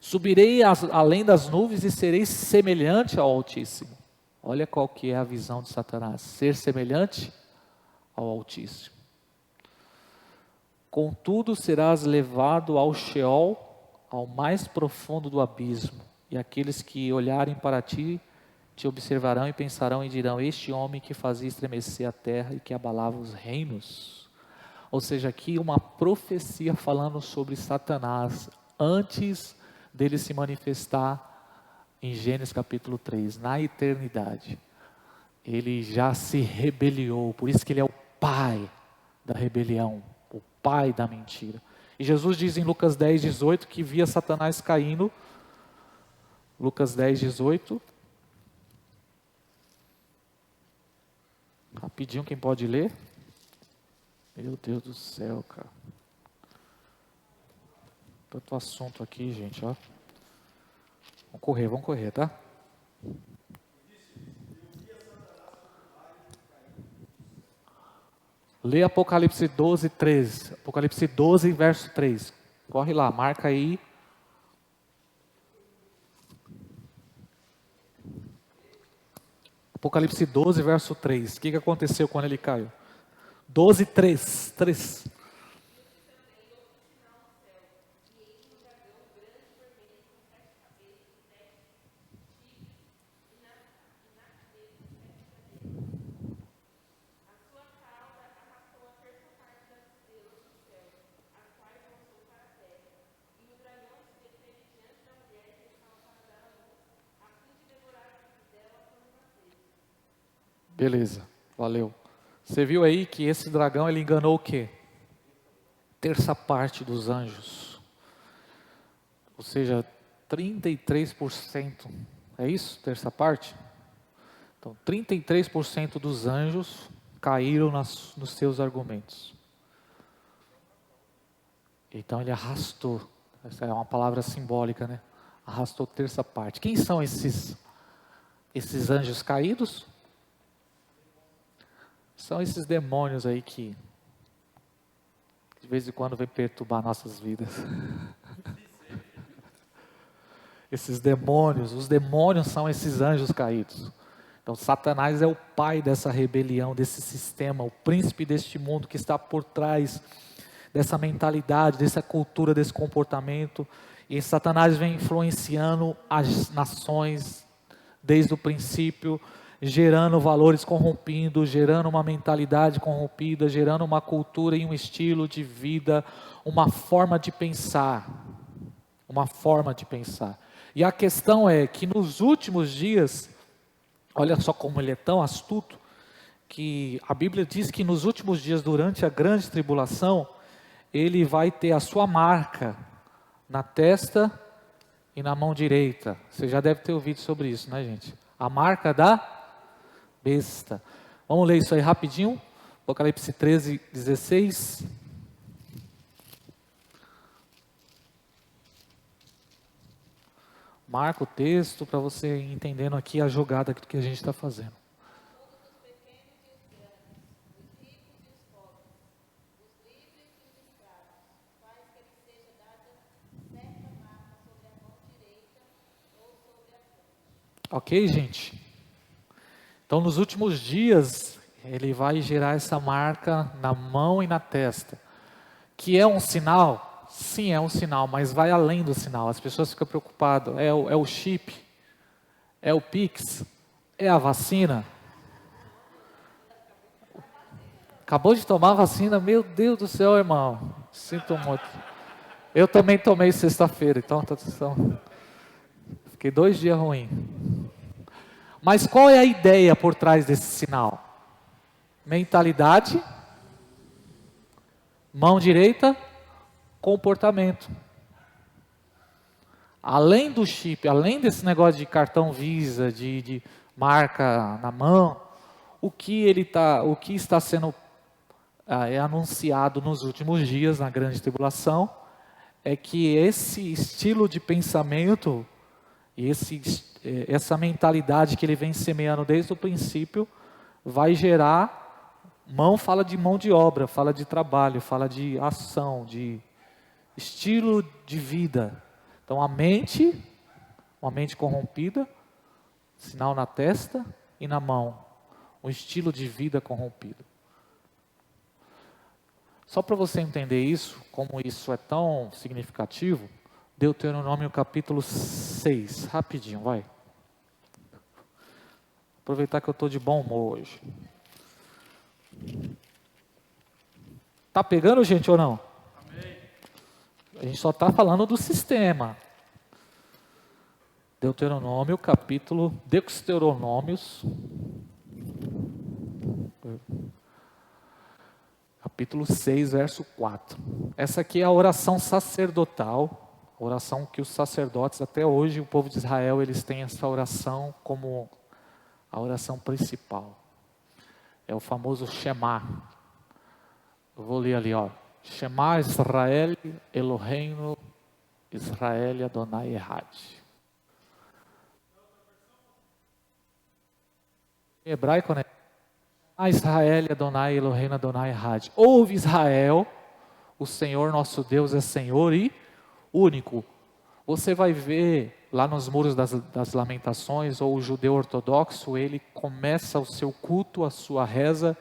Subirei além das nuvens e serei semelhante ao Altíssimo. Olha qual que é a visão de Satanás, ser semelhante ao Altíssimo. Contudo serás levado ao Sheol, ao mais profundo do abismo, e aqueles que olharem para ti, te observarão e pensarão e dirão, este homem que fazia estremecer a terra e que abalava os reinos. Ou seja, aqui uma profecia falando sobre Satanás, antes dele se manifestar em Gênesis capítulo 3, na eternidade. Ele já se rebeliou, por isso que ele é o pai da rebelião, o pai da mentira. E Jesus diz em Lucas 10, 18, que via Satanás caindo, Lucas 10, 18, rapidinho, quem pode ler? Meu Deus do céu, cara. Tanto assunto aqui, gente, ó. Vamos correr, tá? Lê Apocalipse 12, 13. Apocalipse 12, verso 3. Corre lá, marca aí. Apocalipse 12, verso 3. O que aconteceu quando ele caiu? 12, 3. 3. Beleza, valeu. Você viu aí que esse dragão, ele enganou o quê? Terça parte dos anjos. Ou seja, 33%. É isso? Terça parte? Então, 33% dos anjos caíram nos seus argumentos. Então ele arrastou. Essa é uma palavra simbólica, né? Arrastou terça parte. Quem são esses anjos caídos? São esses demônios aí que de vez em quando vem perturbar nossas vidas. Esses demônios, os demônios são esses anjos caídos. Então Satanás é o pai dessa rebelião, desse sistema, o príncipe deste mundo que está por trás dessa mentalidade, dessa cultura, desse comportamento. E Satanás vem influenciando as nações desde o princípio, gerando valores corrompidos, gerando uma mentalidade corrompida, gerando uma cultura e um estilo de vida, uma forma de pensar. Uma forma de pensar. E a questão é que nos últimos dias, olha só como ele é tão astuto, que a Bíblia diz que nos últimos dias, durante a grande tribulação, ele vai ter a sua marca na testa e na mão direita. Você já deve ter ouvido sobre isso, né, gente? A marca da besta. Vamos ler isso aí rapidinho. Apocalipse 13, 16. Marca o texto para você ir entendendo aqui a jogada que a gente está fazendo. Ok, gente? Então, nos últimos dias, ele vai gerar essa marca na mão e na testa. Que é um sinal? Sim, é um sinal, mas vai além do sinal. As pessoas ficam preocupadas. É o chip? É o Pix? É a vacina? Acabou de tomar a vacina, meu Deus do céu, irmão. Sinto muito. Eu também tomei sexta-feira, então fiquei 2 dias ruim. Mas qual é a ideia por trás desse sinal? Mentalidade, mão direita, comportamento. Além do chip, além desse negócio de cartão Visa, de marca na mão, o que está sendo anunciado nos últimos dias na grande tribulação é que esse estilo de pensamento e essa mentalidade que ele vem semeando desde o princípio vai gerar, fala de mão de obra, fala de trabalho, fala de ação, de estilo de vida. Então uma mente corrompida, sinal na testa e na mão, um estilo de vida corrompido. Só para você entender isso, como isso é tão significativo, Deuteronômio capítulo 6, rapidinho, vai. Aproveitar que eu estou de bom humor hoje. Tá pegando, gente, ou não? Amém. A gente só está falando do sistema. Deuteronômios, capítulo 6, verso 4. Essa aqui é a oração sacerdotal, a oração que os sacerdotes, até hoje, o povo de Israel, eles têm essa oração como a oração principal. É o famoso Shema. Eu vou ler ali, ó. Shema Israel, Eloheinu, Israel Adonai Echad. Em hebraico, né? Israel Adonai Eloheinu Adonai Echad. Ouve Israel, o Senhor nosso Deus é Senhor e único. Você vai ver lá nos muros das lamentações, ou o judeu ortodoxo, ele começa o seu culto, a sua reza,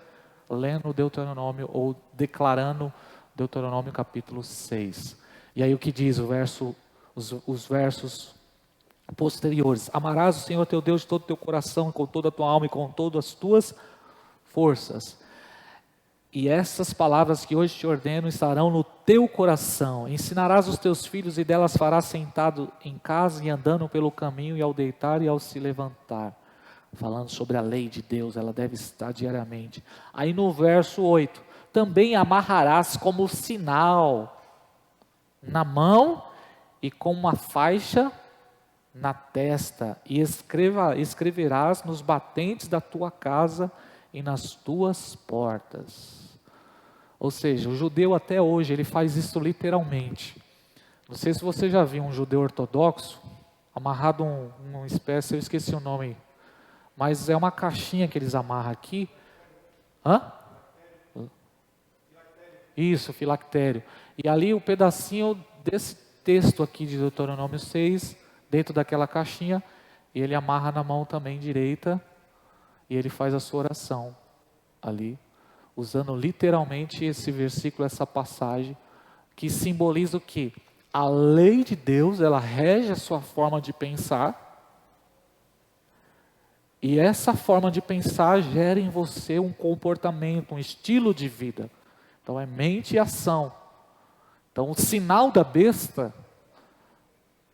lendo o Deuteronômio, ou declarando Deuteronômio capítulo 6. E aí o que diz os versos posteriores? Amarás o Senhor teu Deus de todo o teu coração, com toda a tua alma e com todas as tuas forças. E essas palavras que hoje te ordeno estarão no teu coração. Ensinarás os teus filhos e delas farás sentado em casa e andando pelo caminho, e ao deitar e ao se levantar. Falando sobre a lei de Deus, ela deve estar diariamente. Aí no verso 8, também amarrarás como sinal na mão e com uma faixa na testa, e escreverás nos batentes da tua casa e nas tuas portas. Ou seja, o judeu até hoje, ele faz isso literalmente. Não sei se você já viu um judeu ortodoxo, amarrado uma espécie, eu esqueci o nome, mas é uma caixinha que eles amarram aqui. Isso, filactério. E ali o pedacinho desse texto aqui de Deuteronômio 6, dentro daquela caixinha, e ele amarra na mão também direita, e ele faz a sua oração ali, usando literalmente esse versículo, essa passagem, que simboliza o quê? A lei de Deus, ela rege a sua forma de pensar, e essa forma de pensar gera em você um comportamento, um estilo de vida. Então é mente e ação. Então o sinal da besta,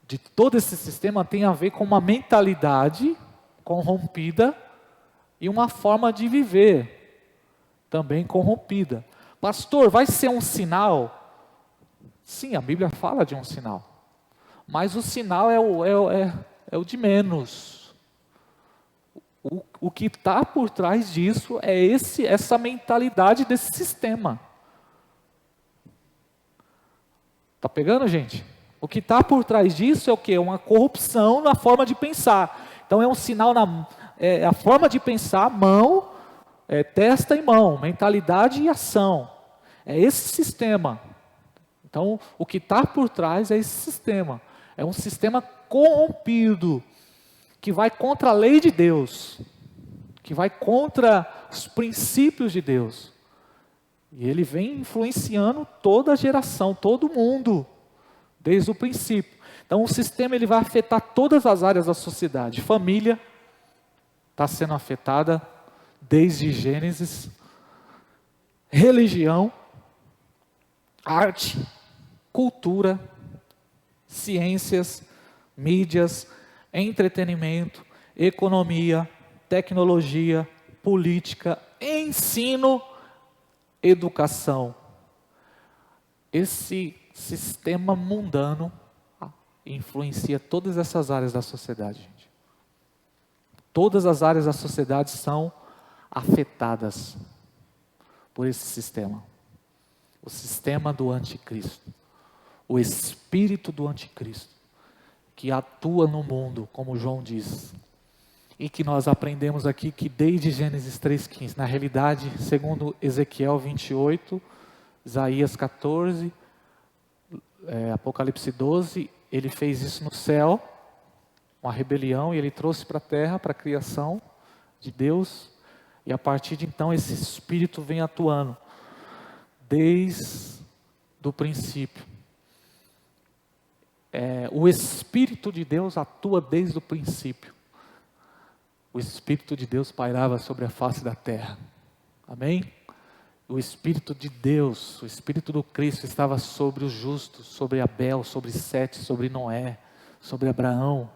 de todo esse sistema, tem a ver com uma mentalidade corrompida e uma forma de viver também corrompida. Pastor, vai ser um sinal? Sim, a Bíblia fala de um sinal. Mas o sinal é o de menos. O que está por trás disso é essa mentalidade desse sistema. Está pegando, gente? O que está por trás disso é o quê? Uma corrupção na forma de pensar. Então é um sinal a forma de pensar, mão, testa e mão, mentalidade e ação. É esse sistema. Então o que está por trás é esse sistema. É um sistema corrompido, que vai contra a lei de Deus, que vai contra os princípios de Deus. E ele vem influenciando toda a geração, todo mundo, desde o princípio. Então o sistema ele vai afetar todas as áreas da sociedade. Família está sendo afetada desde Gênesis. religião, arte, cultura, ciências, mídias, entretenimento, economia, tecnologia, política, ensino, educação. Esse sistema mundano influencia todas essas áreas da sociedade, gente. Todas as áreas da sociedade são afetadas por esse sistema. O sistema do anticristo. O espírito do anticristo. Que atua no mundo, como João diz. E que nós aprendemos aqui que desde Gênesis 3,15, na realidade, segundo Ezequiel 28, Isaías 14, Apocalipse 12, ele fez isso no céu, uma rebelião, e ele trouxe para a terra, para a criação de Deus, e a partir de então esse espírito vem atuando, desde o princípio. O Espírito de Deus atua desde o princípio. O Espírito de Deus pairava sobre a face da terra. Amém? O Espírito de Deus, o Espírito do Cristo estava sobre os justos, sobre Abel, sobre Sete, sobre Noé, sobre Abraão,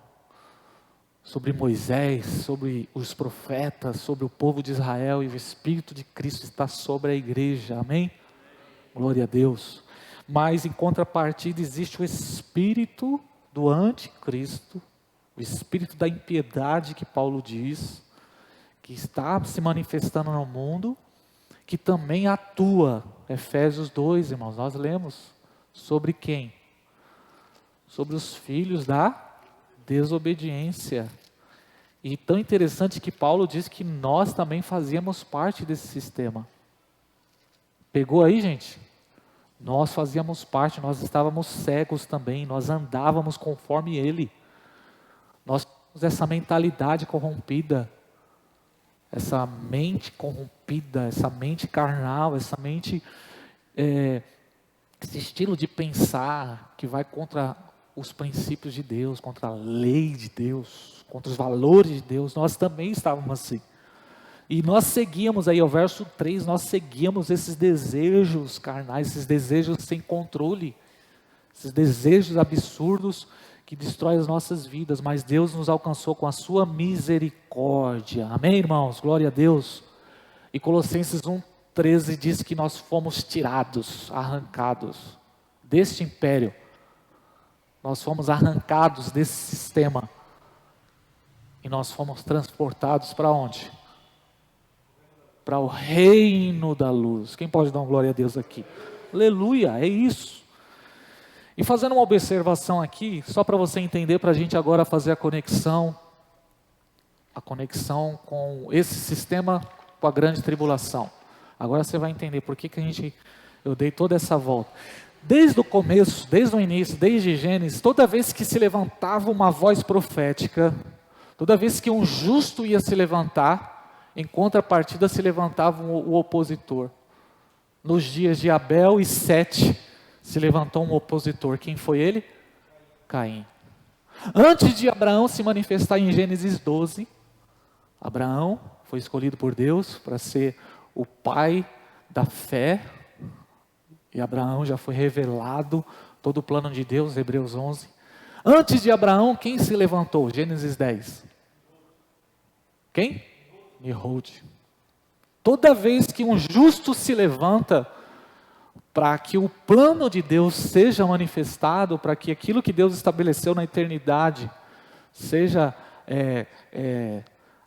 sobre Moisés, sobre os profetas, sobre o povo de Israel, e o Espírito de Cristo está sobre a igreja. Amém? Glória a Deus. Mas em contrapartida existe o espírito do anticristo, o espírito da impiedade que Paulo diz, que está se manifestando no mundo, que também atua. Efésios 2, irmãos, nós lemos sobre quem? Sobre os filhos da desobediência. E tão interessante que Paulo diz que nós também fazíamos parte desse sistema. Pegou aí, gente? Nós fazíamos parte, nós estávamos cegos também, nós andávamos conforme ele. Nós tínhamos essa mentalidade corrompida, essa mente corrompida, essa mente carnal, essa mente, esse estilo de pensar que vai contra os princípios de Deus, contra a lei de Deus, contra os valores de Deus. Nós também estávamos assim. E nós seguíamos aí, o verso 3, nós seguíamos esses desejos carnais, esses desejos sem controle, esses desejos absurdos que destroem as nossas vidas, mas Deus nos alcançou com a sua misericórdia. Amém, irmãos? Glória a Deus. E Colossenses 1,13 diz que nós fomos tirados, arrancados deste império. Nós fomos arrancados desse sistema. E nós fomos transportados para onde? Para o reino da luz. Quem pode dar uma glória a Deus aqui? Aleluia, é isso. E fazendo uma observação aqui, só para você entender, para a gente agora fazer a conexão com esse sistema, com a grande tribulação. Agora você vai entender por que eu dei toda essa volta. Desde o começo, desde o início, desde Gênesis, toda vez que se levantava uma voz profética, toda vez que um justo ia se levantar, em contrapartida se levantava o opositor. Nos dias de Abel e Sete, se levantou um opositor. Quem foi ele? Caim. Antes de Abraão se manifestar em Gênesis 12, Abraão foi escolhido por Deus para ser o pai da fé. E Abraão já foi revelado todo o plano de Deus, Hebreus 11. Antes de Abraão, quem se levantou? Gênesis 10. Quem? Nimrod. Toda vez que um justo se levanta para que o plano de Deus seja manifestado, para que aquilo que Deus estabeleceu na eternidade seja,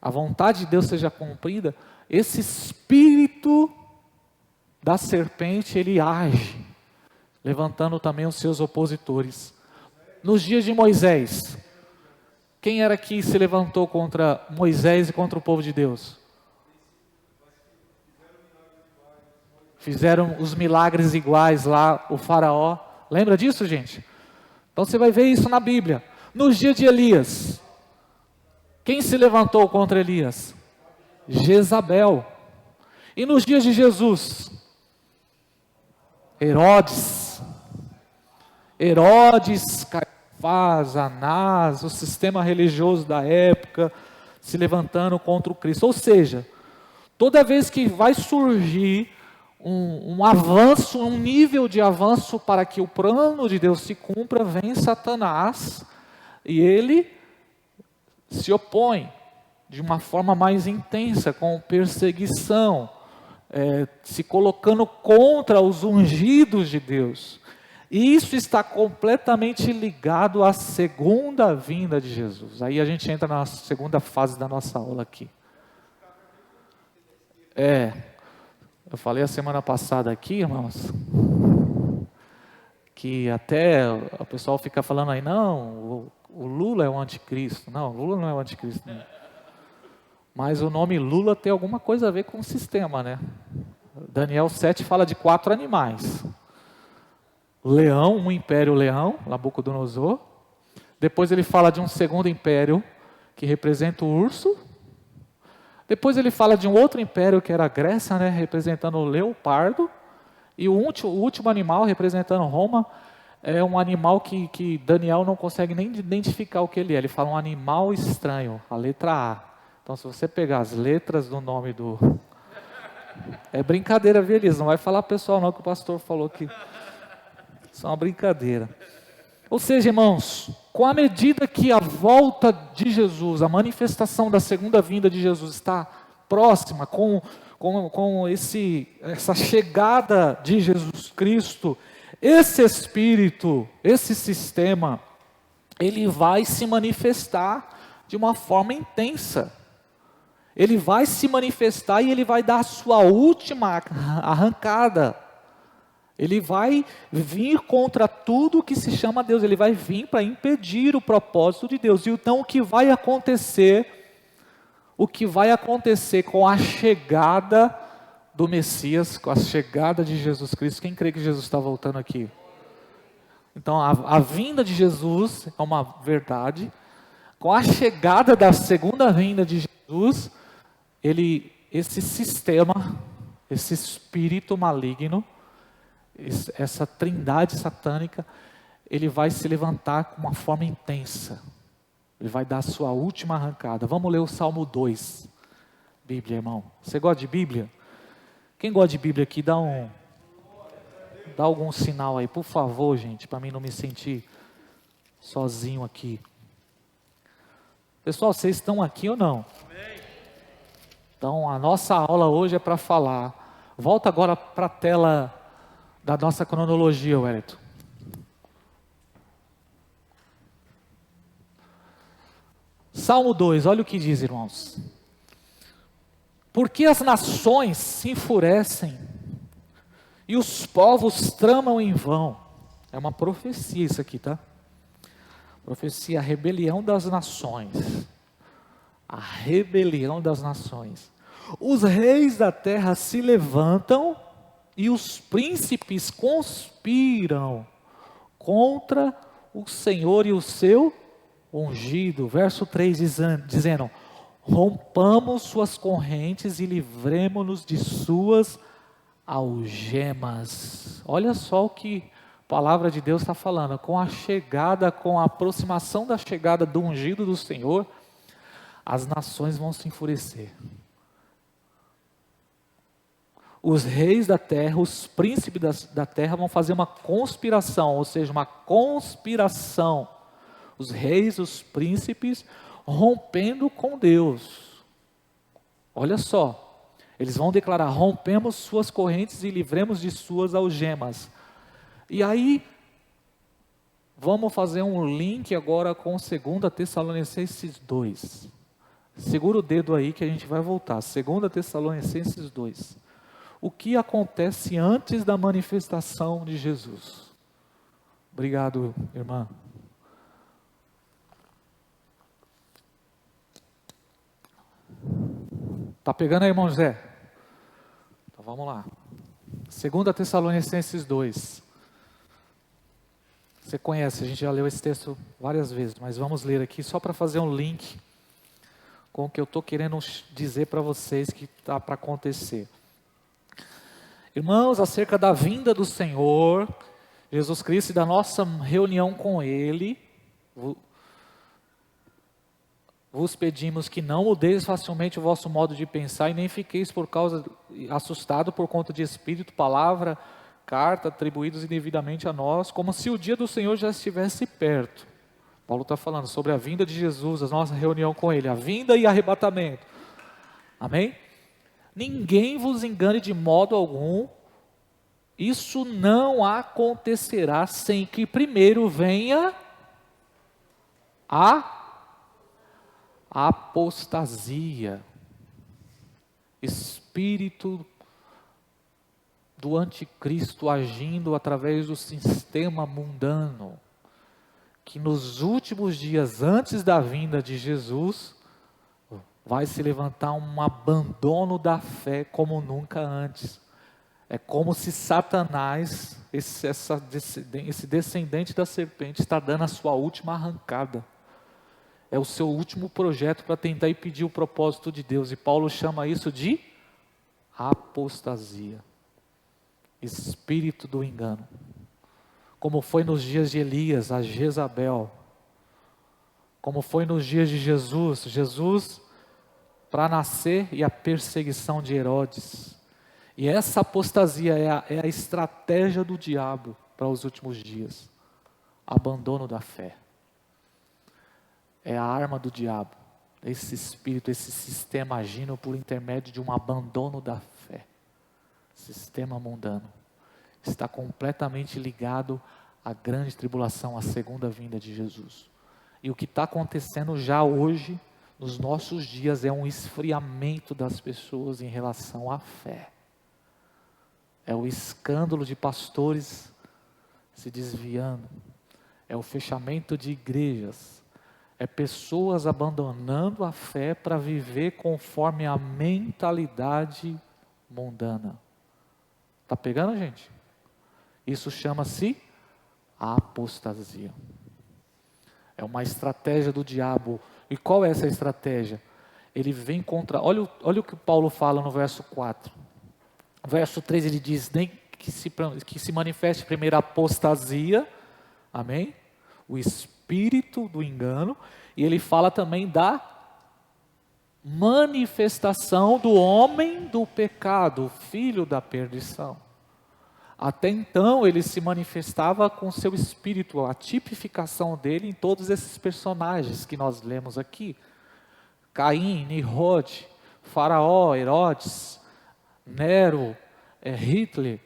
a vontade de Deus seja cumprida, esse espírito da serpente, ele age, levantando também os seus opositores. Nos dias de Moisés, quem era que se levantou contra Moisés e contra o povo de Deus? Fizeram os milagres iguais lá, o faraó. Lembra disso, gente? Então você vai ver isso na Bíblia. Nos dias de Elias, quem se levantou contra Elias? Jezabel. E nos dias de Jesus? Herodes, Caifás, Anás, o sistema religioso da época, se levantando contra o Cristo. Ou seja, toda vez que vai surgir um avanço, um nível de avanço para que o plano de Deus se cumpra, vem Satanás e ele se opõe de uma forma mais intensa, com perseguição, se colocando contra os ungidos de Deus. E isso está completamente ligado à segunda vinda de Jesus. Aí a gente entra na segunda fase da nossa aula aqui. Eu falei a semana passada aqui, irmãos, que até o pessoal fica falando aí, não, o Lula é o anticristo. Não, o Lula não é o anticristo. Não. Mas o nome Lula tem alguma coisa a ver com o sistema, né? Daniel 7 fala de 4 animais. Leão, um império leão, Nabucodonosor. Depois ele fala de um segundo império, que representa o urso. Depois ele fala de um outro império, que era a Grécia, né, representando o leopardo. E o último animal, representando Roma, é um animal que Daniel não consegue nem identificar o que ele é. Ele fala um animal estranho, a letra A. Então, se você pegar as letras do nome do... É brincadeira, viu, Elias? Não vai falar pessoal não, que o pastor falou que... Isso é uma brincadeira. Ou seja, irmãos, com a medida que a volta de Jesus, a manifestação da segunda vinda de Jesus está próxima, com essa chegada de Jesus Cristo, esse Espírito, esse sistema, ele vai se manifestar de uma forma intensa. Ele vai se manifestar e ele vai dar a sua última arrancada. Ele vai vir contra tudo que se chama Deus. Ele vai vir para impedir o propósito de Deus. E então o que vai acontecer com a chegada do Messias, com a chegada de Jesus Cristo? Quem crê que Jesus está voltando aqui? Então a vinda de Jesus é uma verdade. Com a chegada da segunda vinda de Jesus, esse sistema, esse espírito maligno, essa trindade satânica, ele vai se levantar com uma forma intensa. Ele vai dar a sua última arrancada. Vamos ler o Salmo 2. Bíblia, irmão. Você gosta de Bíblia? Quem gosta de Bíblia aqui, dá algum sinal aí, por favor, gente, para mim não me sentir sozinho aqui. Pessoal, vocês estão aqui ou não? Então, a nossa aula hoje é para falar. Volta agora para a tela da nossa cronologia, Wellington. Salmo 2, olha o que diz, irmãos. Porque as nações se enfurecem e os povos tramam em vão. É uma profecia isso aqui, tá? Profecia, a rebelião das nações. A rebelião das nações. Os reis da terra se levantam e os príncipes conspiram contra o Senhor e o seu ungido. Verso 3 dizendo: rompamos suas correntes e livremo-nos de suas algemas. Olha só o que a palavra de Deus está falando. Com a aproximação da chegada do ungido do Senhor, as nações vão se enfurecer. Os reis da terra, os príncipes da terra vão fazer uma conspiração, ou seja, uma conspiração. Os reis, os príncipes, rompendo com Deus. Olha só, eles vão declarar: rompemos suas correntes e livremos de suas algemas. E aí, vamos fazer um link agora com 2 Tessalonicenses 2. Segura o dedo aí que a gente vai voltar. 2 Tessalonicenses 2. O que acontece antes da manifestação de Jesus? Obrigado, irmã. Tá pegando aí, irmão José? Então vamos lá. 2 Tessalonicenses 2. Você conhece, a gente já leu esse texto várias vezes, mas vamos ler aqui só para fazer um link com o que eu estou querendo dizer para vocês que está para acontecer. Irmãos, acerca da vinda do Senhor Jesus Cristo e da nossa reunião com Ele, vos pedimos que não mudeis facilmente o vosso modo de pensar e nem fiqueis por causa assustado por conta de espírito, palavra, carta atribuídos indevidamente a nós, como se o dia do Senhor já estivesse perto. Paulo está falando sobre a vinda de Jesus, a nossa reunião com Ele, a vinda e arrebatamento. Amém? Ninguém vos engane de modo algum, isso não acontecerá sem que primeiro venha a apostasia, espírito do anticristo agindo através do sistema mundano, que nos últimos dias antes da vinda de Jesus, vai se levantar um abandono da fé como nunca antes. É como se Satanás, esse descendente da serpente, está dando a sua última arrancada. É o seu último projeto para tentar impedir o propósito de Deus. E Paulo chama isso de apostasia. Espírito do engano. Como foi nos dias de Elias, a Jezabel. Como foi nos dias de Jesus. Jesus para nascer e a perseguição de Herodes. E essa apostasia é a estratégia do diabo para os últimos dias. Abandono da fé. É a arma do diabo. Esse espírito, esse sistema agindo por intermédio de um abandono da fé. Sistema mundano. Está completamente ligado à grande tribulação, à segunda vinda de Jesus. E o que está acontecendo já hoje, nos nossos dias, é um esfriamento das pessoas em relação à fé. É o escândalo de pastores se desviando. É o fechamento de igrejas. É pessoas abandonando a fé para viver conforme a mentalidade mundana. Está pegando, gente? Isso chama-se apostasia. É uma estratégia do diabo. E qual é essa estratégia? Ele vem contra... Olha o que Paulo fala no verso 4. No verso 3 ele diz, nem que se manifeste primeiro a apostasia, amém? O espírito do engano. E ele fala também da manifestação do homem do pecado, o filho da perdição. Até então ele se manifestava com seu espírito, a tipificação dele em todos esses personagens que nós lemos aqui. Caim, Nimrod, Faraó, Herodes, Nero, Hitler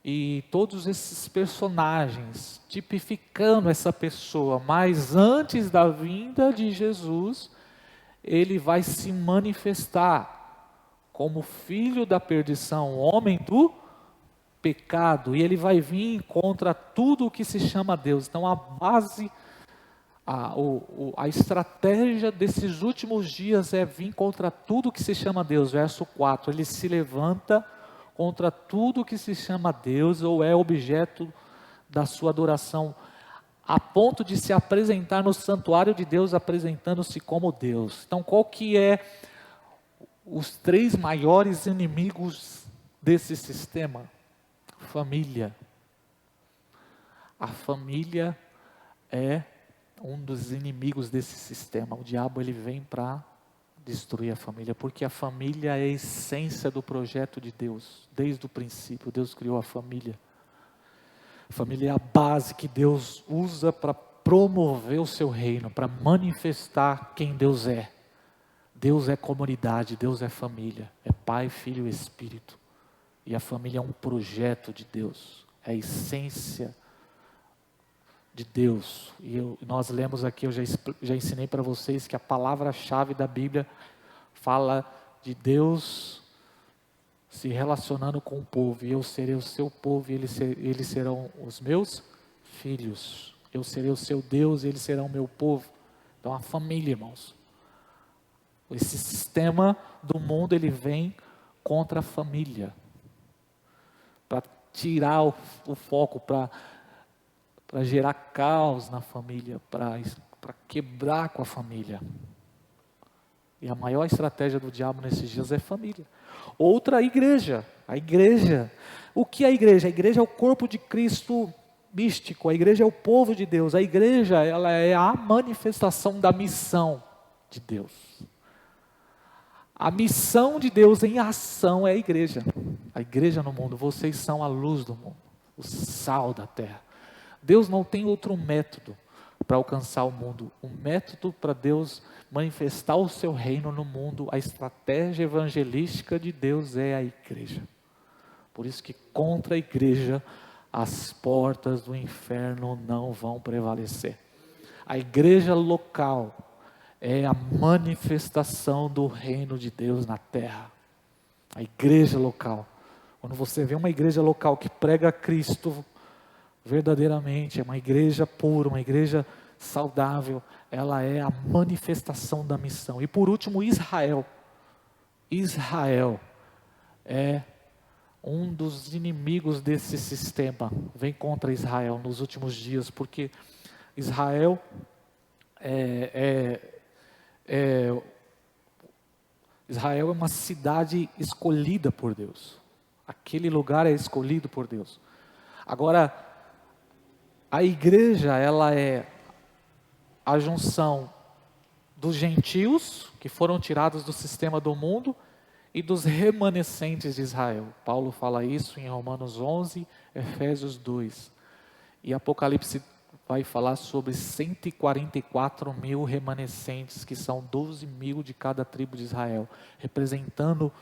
e todos esses personagens tipificando essa pessoa. Mas antes da vinda de Jesus, ele vai se manifestar como filho da perdição, homem do pecado, e ele vai vir contra tudo o que se chama Deus. Então a base, a estratégia desses últimos dias é vir contra tudo o que se chama Deus. Verso 4, ele se levanta contra tudo o que se chama Deus ou é objeto da sua adoração, a ponto de se apresentar no santuário de Deus, apresentando-se como Deus. Então qual que é os três maiores inimigos desse sistema? Família. A família é um dos inimigos desse sistema. O diabo ele vem para destruir a família, porque a família é a essência do projeto de Deus. Desde o princípio, Deus criou a família. A família é a base que Deus usa para promover o seu reino, para manifestar quem Deus é. Deus é comunidade, Deus é família, é Pai, Filho e Espírito. E a família é um projeto de Deus, é a essência de Deus. E nós lemos aqui, eu já ensinei para vocês que a palavra-chave da Bíblia fala de Deus se relacionando com o povo. E eu serei o seu povo e eles serão os meus filhos. Eu serei o seu Deus e eles serão o meu povo. Então a família, irmãos. Esse sistema do mundo, ele vem contra a família. Para tirar o foco, para gerar caos na família, para quebrar com a família. E a maior estratégia do diabo nesses dias é família. Outra, a igreja. A igreja. O que é a igreja? A igreja é o corpo de Cristo místico. A igreja é o povo de Deus. A igreja, ela é a manifestação da missão de Deus. A missão de Deus em ação é a igreja. a igreja no mundo, vocês são a luz do mundo, o sal da terra. Deus não tem outro método para alcançar o mundo. O método para Deus manifestar o seu reino no mundo, a estratégia evangelística de Deus é a igreja. Por isso que contra a igreja as portas do inferno não vão prevalecer. A igreja local é a manifestação do reino de Deus na terra. A igreja local. Quando você vê uma igreja local que prega Cristo verdadeiramente, é uma igreja pura, uma igreja saudável, ela é a manifestação da missão. E por último, Israel. Israel é um dos inimigos desse sistema, vem contra Israel nos últimos dias, porque Israel Israel é uma cidade escolhida por Deus. Aquele lugar é escolhido por Deus. Agora, a igreja, ela é a junção dos gentios, que foram tirados do sistema do mundo, e dos remanescentes de Israel. Paulo fala isso em Romanos 11, Efésios 2. E Apocalipse vai falar sobre 144 mil remanescentes, que são 12 mil de cada tribo de Israel, representando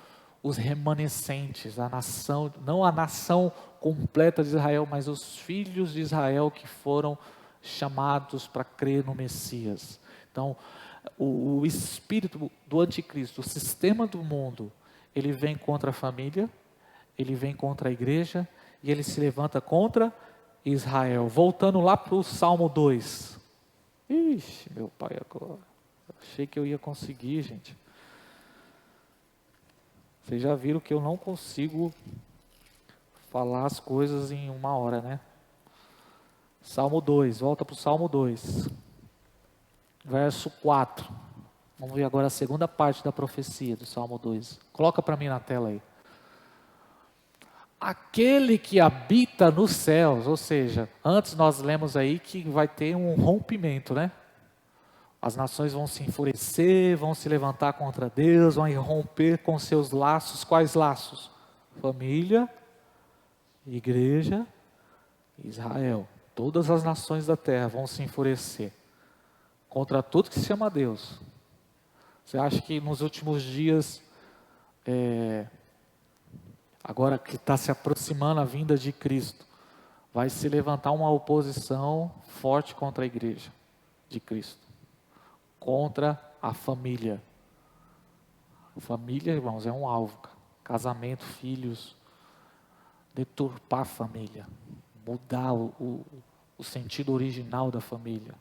os remanescentes, a nação, não a nação completa de Israel, mas os filhos de Israel que foram chamados para crer no Messias. Então, o espírito do anticristo, o sistema do mundo, ele vem contra a família, ele vem contra a igreja, e ele se levanta contra Israel. Voltando lá para o Salmo 2. Ixi, meu pai, agora. Achei que eu ia conseguir, gente. Vocês já viram que eu não consigo falar as coisas em uma hora, né? Salmo 2, volta para o Salmo 2. Verso 4. Vamos ver agora a segunda parte da profecia do Salmo 2. Coloca para mim na tela aí. Aquele que habita nos céus, ou seja, antes nós lemos aí que vai ter um rompimento, né? As nações vão se enfurecer, vão se levantar contra Deus, vão romper com seus laços. Quais laços? Família, igreja, Israel. Todas as nações da terra vão se enfurecer contra tudo que se chama Deus. Você acha que nos últimos dias, agora que está se aproximando a vinda de Cristo, vai se levantar uma oposição forte contra a igreja de Cristo, contra a família. A família, irmãos, é um alvo. Casamento, filhos, deturpar a família, mudar o sentido original da família.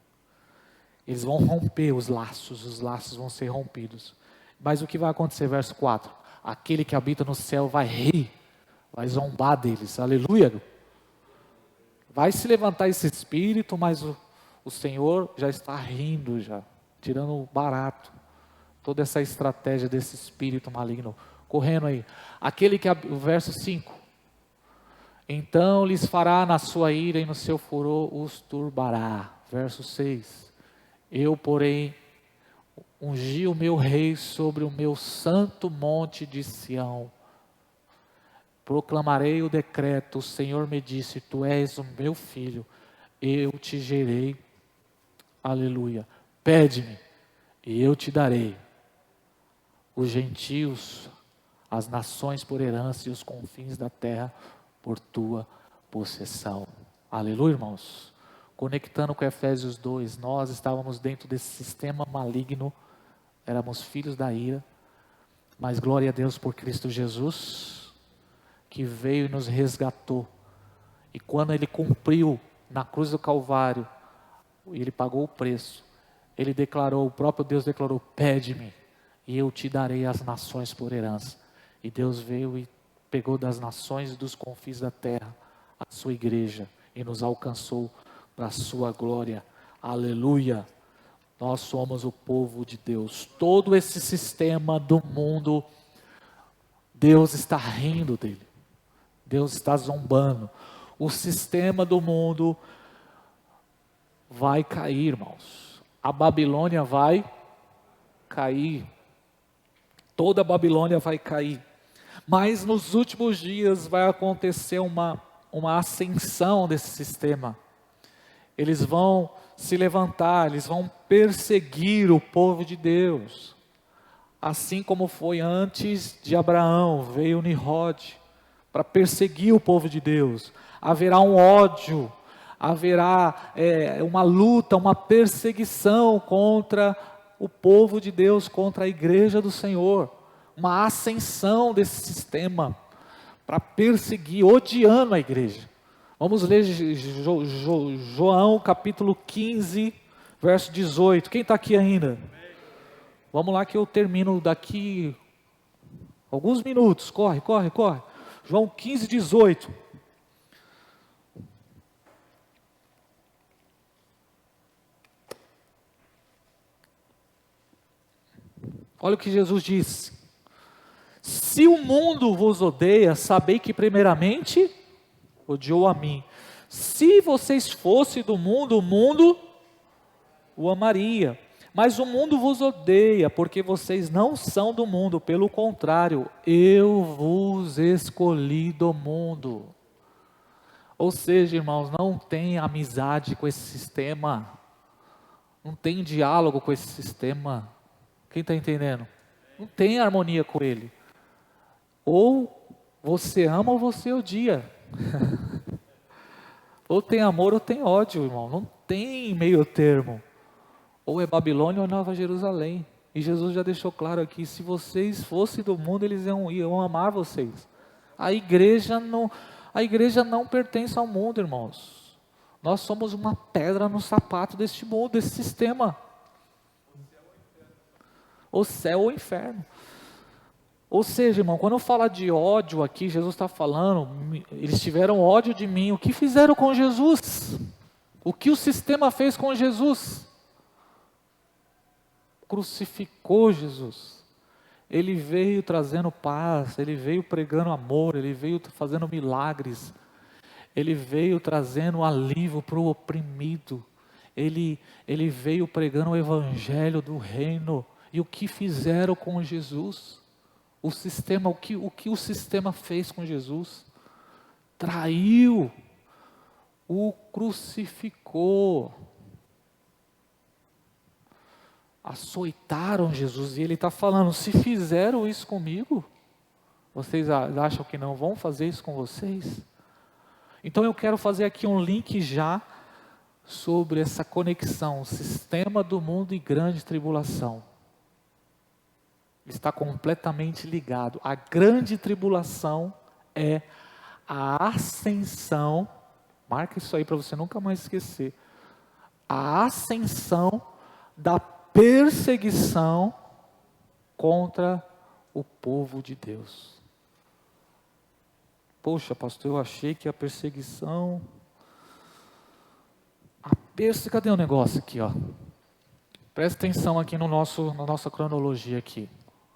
Eles vão romper os laços vão ser rompidos. Mas o que vai acontecer? Verso 4. Aquele que habita no céu vai rir, vai zombar deles. Aleluia. Vai se levantar esse espírito, mas o Senhor já está rindo, já tirando barato. Toda essa estratégia desse espírito maligno. Correndo aí. O verso 5. Então lhes fará na sua ira e no seu furor os turbará. Verso 6. Eu, porém, ungi o meu rei sobre o meu santo monte de Sião. Proclamarei o decreto, o Senhor me disse, tu és o meu filho, eu te gerei. Aleluia. Pede-me, e eu te darei. Os gentios, as nações por herança e os confins da terra por tua possessão. Aleluia, irmãos. Conectando com Efésios 2, nós estávamos dentro desse sistema maligno, éramos filhos da ira, mas glória a Deus por Cristo Jesus, que veio e nos resgatou. E quando Ele cumpriu na cruz do Calvário, Ele pagou o preço, Ele declarou, o próprio Deus declarou, pede-me, e eu te darei as nações por herança. E Deus veio e pegou das nações e dos confins da terra a sua igreja, e nos alcançou para a sua glória, aleluia. Nós somos o povo de Deus. Todo esse sistema do mundo, Deus está rindo dele, Deus está zombando. O sistema do mundo vai cair, irmãos. A Babilônia vai cair, toda a Babilônia vai cair. Mas nos últimos dias vai acontecer uma ascensão desse sistema. Eles vão se levantar, eles vão perseguir o povo de Deus. Assim como foi antes de Abraão, veio Nimrod para perseguir o povo de Deus. Haverá um ódio, haverá uma luta, uma perseguição contra o povo de Deus, contra a igreja do Senhor. Uma ascensão desse sistema para perseguir, odiando a igreja. Vamos ler João capítulo 15, verso 18. Quem está aqui ainda? Vamos lá que eu termino daqui alguns minutos. Corre. João 15, 18. Olha o que Jesus disse. Se o mundo vos odeia, sabei que primeiramente odiou a mim. Se vocês fossem do mundo, o mundo o amaria. Mas o mundo vos odeia, porque vocês não são do mundo. Pelo contrário, eu vos escolhi do mundo. Ou seja, irmãos, não tem amizade com esse sistema. Não tem diálogo com esse sistema. Quem está entendendo? Não tem harmonia com ele. Ou você ama ou você odia. Ou tem amor ou tem ódio, irmão. Não tem meio termo. Ou é Babilônia ou Nova Jerusalém. E Jesus já deixou claro aqui, se vocês fossem do mundo, eles iam amar vocês. A igreja não pertence ao mundo, irmãos. Nós somos uma pedra no sapato deste mundo, desse sistema. O céu ou o inferno. Ou seja, irmão, quando eu falo de ódio aqui, Jesus está falando, eles tiveram ódio de mim. O que fizeram com Jesus? O que o sistema fez com Jesus? Crucificou Jesus. Ele veio trazendo paz, ele veio pregando amor, ele veio fazendo milagres, ele veio trazendo alívio para o oprimido, ele veio pregando o evangelho do reino. E o que fizeram com Jesus? O que o sistema fez com Jesus? Traiu, o crucificou, açoitaram Jesus. E ele está falando, se fizeram isso comigo, vocês acham que não vão fazer isso com vocês? Então eu quero fazer aqui um link já sobre essa conexão, sistema do mundo e grande tribulação. Está completamente ligado. A grande tribulação é a ascensão, marca isso aí para você nunca mais esquecer, a ascensão da perseguição contra o povo de Deus. Poxa, pastor, eu achei que a perseguição... Cadê o negócio aqui, ó? Presta atenção aqui na nossa cronologia aqui.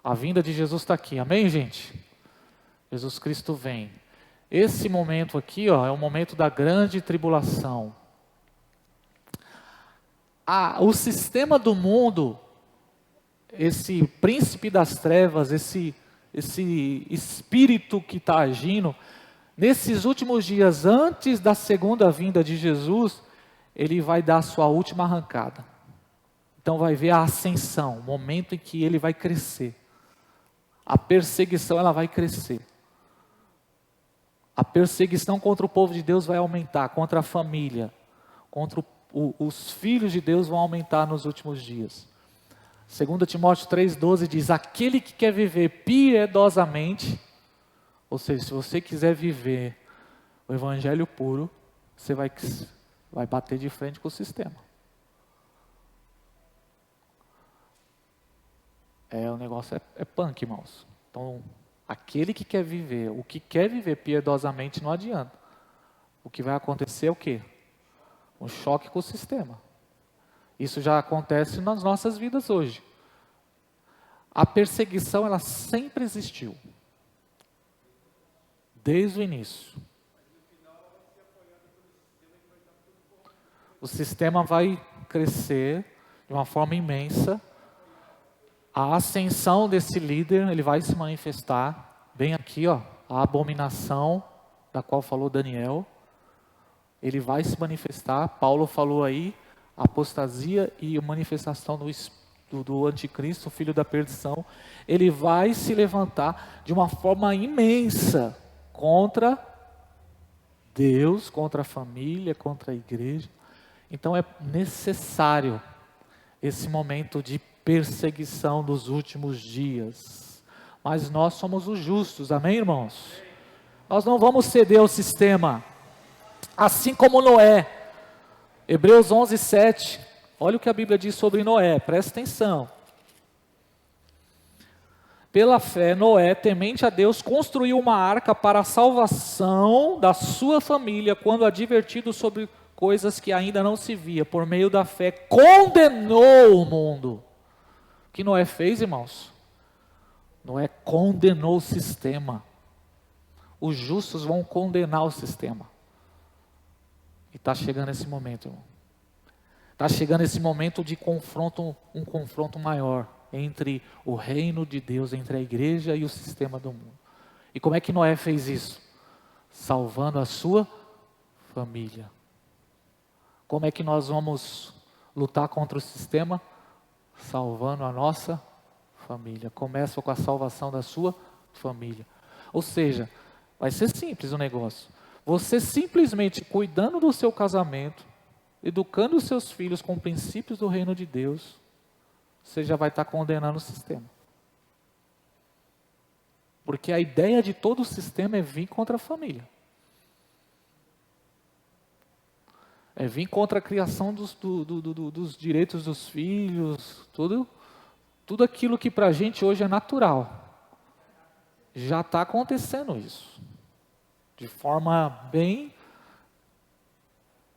A vinda de Jesus está aqui, amém, gente? Jesus Cristo vem. Esse momento aqui, ó, é o momento da grande tribulação. O sistema do mundo, esse príncipe das trevas, esse espírito que está agindo, nesses últimos dias, antes da segunda vinda de Jesus, ele vai dar a sua última arrancada. Então vai ver a ascensão, o momento em que ele vai crescer. A perseguição, ela vai crescer. A perseguição contra o povo de Deus vai aumentar, contra a família, contra os filhos de Deus vão aumentar nos últimos dias. 2 Timóteo 3,12 diz, aquele que quer viver piedosamente, ou seja, se você quiser viver o evangelho puro, você vai bater de frente com o sistema. O negócio é punk, irmãos. Então, aquele que quer viver, o que quer viver piedosamente não adianta. O que vai acontecer é o quê? Um choque com o sistema. Isso já acontece nas nossas vidas hoje. A perseguição, ela sempre existiu. Desde o início. O sistema vai crescer de uma forma imensa. A ascensão desse líder, ele vai se manifestar vem aqui, ó, a abominação da qual falou Daniel. Ele vai se manifestar. Paulo falou aí, a apostasia e a manifestação do anticristo, filho da perdição. Ele vai se levantar de uma forma imensa contra Deus, contra a família, contra a igreja. Então é necessário esse momento de perseguição dos últimos dias. Mas nós somos os justos, amém, irmãos? Nós não vamos ceder ao sistema, assim como Noé. Hebreus 11:7, olha o que a Bíblia diz sobre Noé, presta atenção. Pela fé, Noé, temente a Deus, construiu uma arca para a salvação da sua família, quando advertido sobre coisas que ainda não se via, por meio da fé, condenou o mundo. O que Noé fez, irmãos? Noé condenou o sistema. Os justos vão condenar o sistema. E está chegando esse momento, irmão. Está chegando esse momento de confronto, um confronto maior entre o reino de Deus, entre a igreja e o sistema do mundo. E como é que Noé fez isso? Salvando a sua família. Como é que nós vamos lutar contra o sistema? Salvando a nossa família. Começa com a salvação da sua família. Ou seja, vai ser simples o negócio. Você simplesmente cuidando do seu casamento, educando os seus filhos com princípios do reino de Deus, você já vai estar condenando o sistema. Porque a ideia de todo o sistema é vir contra a família. É vir contra a criação dos direitos dos filhos, tudo aquilo que para a gente hoje é natural. Já está acontecendo isso. De forma bem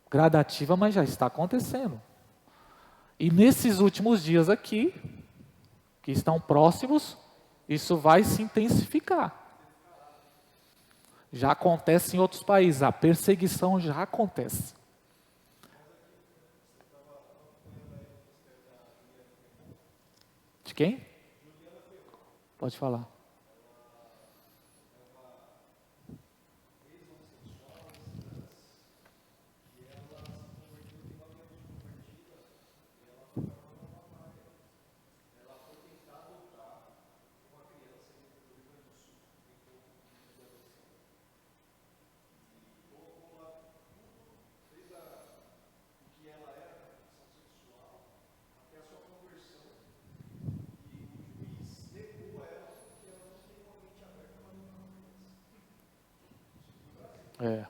gradativa, mas já está acontecendo. E nesses últimos dias aqui, que estão próximos, isso vai se intensificar. Já acontece em outros países, a perseguição já acontece. De quem? Pode falar. É.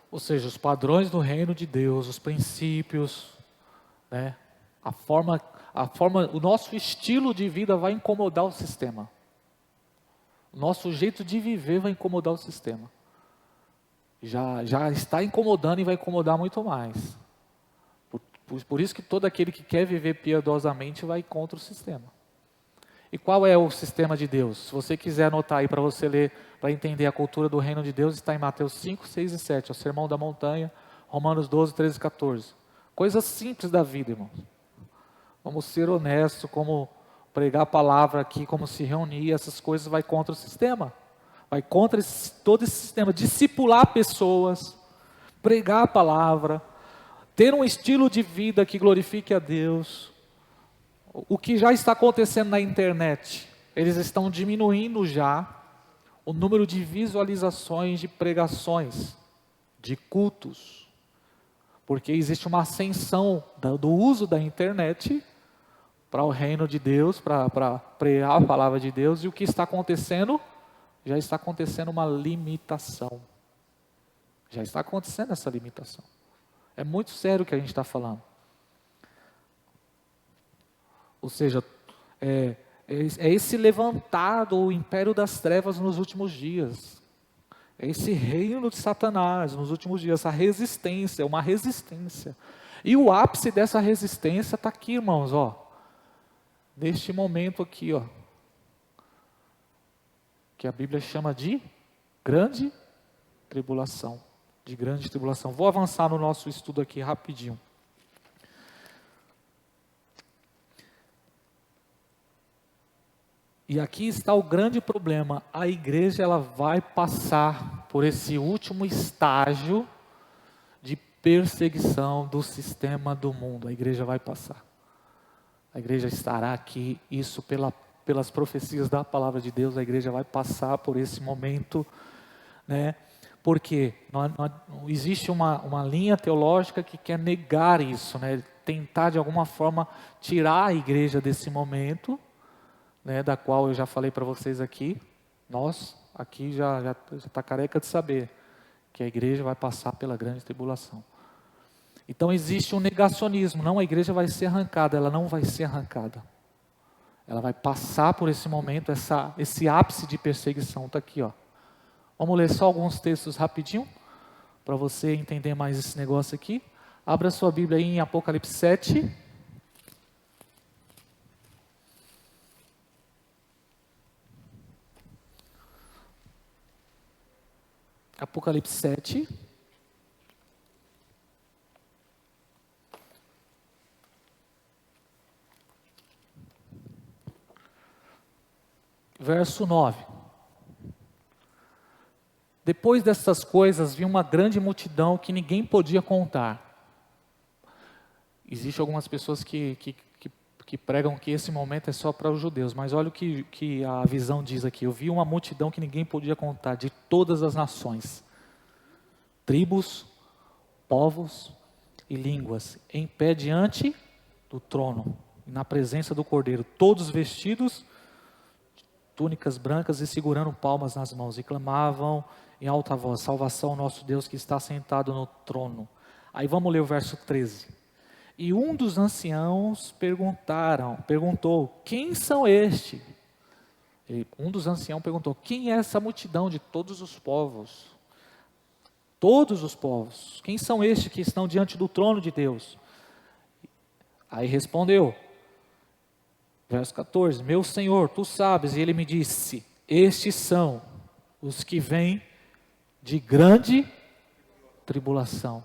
Ou seja, os padrões do reino de Deus, os princípios, né? A forma, o nosso estilo de vida vai incomodar o sistema. O nosso jeito de viver vai incomodar o sistema. Já está incomodando e vai incomodar muito mais. Por isso que todo aquele que quer viver piedosamente vai contra o sistema. E qual é o sistema de Deus? Se você quiser anotar aí para você ler, para entender a cultura do reino de Deus, está em Mateus 5, 6 e 7, o Sermão da Montanha, Romanos 12, 13 e 14. Coisas simples da vida, irmãos. Vamos ser honestos, como pregar a palavra aqui, como se reunir, essas coisas vai contra o sistema. Vai contra todo esse sistema, discipular pessoas, pregar a palavra, ter um estilo de vida que glorifique a Deus. O que já está acontecendo na internet, eles estão diminuindo já o número de visualizações de pregações, de cultos, porque existe uma ascensão do uso da internet para o reino de Deus, para pregar a palavra de Deus, e o que está acontecendo? Já está acontecendo uma limitação. Já está acontecendo essa limitação. É muito sério o que a gente está falando. Ou seja, é esse levantado o império das trevas nos últimos dias. É esse reino de Satanás nos últimos dias, essa resistência, uma resistência. E o ápice dessa resistência está aqui, irmãos, ó. Neste momento aqui, ó. Que a Bíblia chama de grande tribulação. de grande tribulação. Vou avançar no nosso estudo aqui rapidinho. E aqui está o grande problema. A igreja ela vai passar por esse último estágio de perseguição do sistema do mundo. A igreja vai passar. A igreja estará aqui, isso pelas profecias da palavra de Deus, a igreja vai passar por esse momento, né? Porque existe uma linha teológica que quer negar isso, né? Tentar de alguma forma tirar a igreja desse momento, né, da qual eu já falei para vocês aqui. Nós aqui já está careca de saber que a igreja vai passar pela grande tribulação. Então existe um negacionismo, não, a igreja vai ser arrancada, ela não vai ser arrancada. Ela vai passar por esse momento, esse ápice de perseguição está aqui, ó. Vamos ler só alguns textos rapidinho, para você entender mais esse negócio aqui. Abra sua Bíblia aí em Apocalipse 7. Apocalipse 7. Verso 9. Depois dessas coisas, vi uma grande multidão que ninguém podia contar. Existem algumas pessoas que pregam que esse momento é só para os judeus, mas olha o que a visão diz aqui. Eu vi uma multidão que ninguém podia contar, de todas as nações, tribos, povos e línguas, em pé diante do trono, na presença do Cordeiro, todos vestidos de túnicas brancas e segurando palmas nas mãos, e clamavam em alta voz: salvação ao nosso Deus que está sentado no trono. Aí vamos ler o verso 13. E um dos anciãos perguntou: quem são estes? Um dos anciãos perguntou: quem é essa multidão de todos os povos? Todos os povos. Quem são estes que estão diante do trono de Deus? Aí respondeu, verso 14: meu Senhor, tu sabes. E ele me disse: estes são os que vêm de grande tribulação,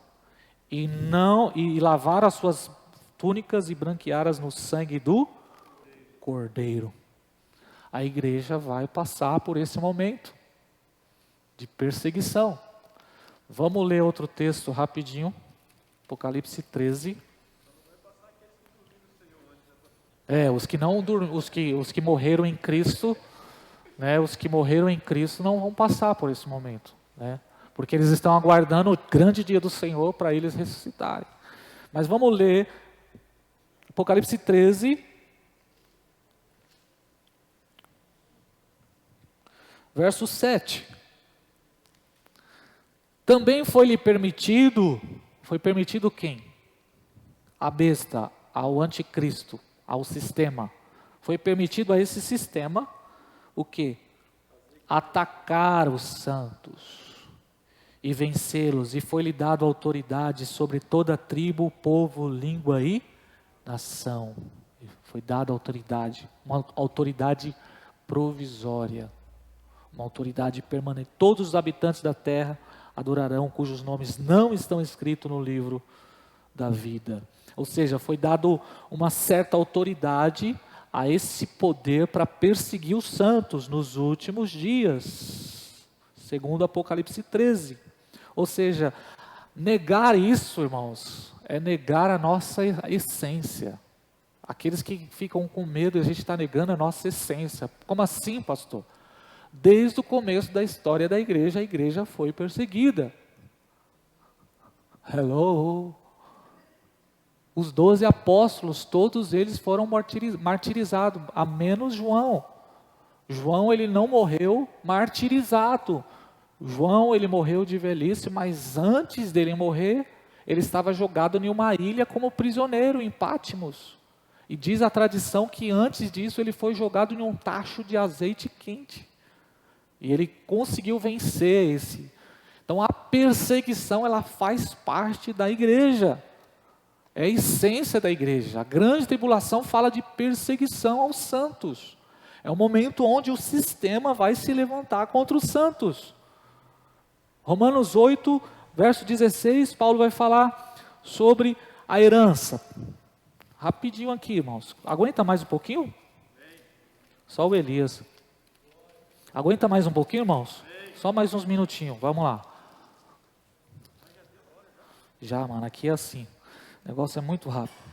e lavaram as suas túnicas e branquearam no sangue do Cordeiro. A igreja vai passar por esse momento de perseguição. Vamos ler outro texto rapidinho, Apocalipse 13. Os que morreram em Cristo, né, os que morreram em Cristo não vão passar por esse momento, né? Porque eles estão aguardando o grande dia do Senhor para eles ressuscitarem. Mas vamos ler Apocalipse 13, verso 7. Também foi permitido quem? A besta, ao anticristo, ao sistema. Foi permitido a esse sistema o quê? Atacar os santos e vencê-los, e foi-lhe dado autoridade sobre toda tribo, povo, língua e nação. Foi dada autoridade, uma autoridade provisória, uma autoridade permanente. Todos os habitantes da terra adorarão, cujos nomes não estão escritos no livro da vida. Ou seja, foi dado uma certa autoridade a esse poder para perseguir os santos nos últimos dias, segundo Apocalipse 13. Ou seja, negar isso, irmãos, é negar a nossa essência. Aqueles que ficam com medo, a gente está negando a nossa essência. Como assim, pastor? Desde o começo da história da igreja, a igreja foi perseguida. Hello? Os 12 apóstolos, todos eles foram martirizados, a menos João. João, ele não morreu martirizado. João, ele morreu de velhice, mas antes dele morrer, ele estava jogado em uma ilha como prisioneiro em Pátimos. E diz a tradição que antes disso ele foi jogado em um tacho de azeite quente. E ele conseguiu vencer esse. Então a perseguição, ela faz parte da igreja. É a essência da igreja. A grande tribulação fala de perseguição aos santos. É o momento onde o sistema vai se levantar contra os santos. Romanos 8 Verso 16, Paulo vai falar sobre a herança. Rapidinho aqui, irmãos. Aguenta mais um pouquinho? Só o Elias. Aguenta mais um pouquinho, irmãos? Só mais uns minutinhos, vamos lá. Já, mano, aqui é assim. O negócio é muito rápido.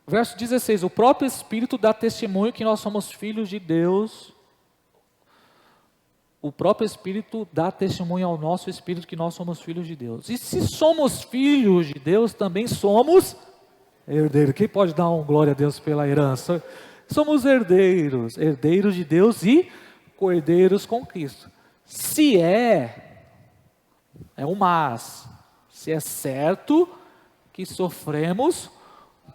Verso 16, o próprio Espírito dá testemunho que nós somos filhos de Deus. O próprio Espírito dá testemunho ao nosso Espírito que nós somos filhos de Deus. E se somos filhos de Deus, também somos herdeiros. Quem pode dar um glória a Deus pela herança? Somos herdeiros, herdeiros de Deus e cordeiros com Cristo. Se é um mas, se é certo que sofremos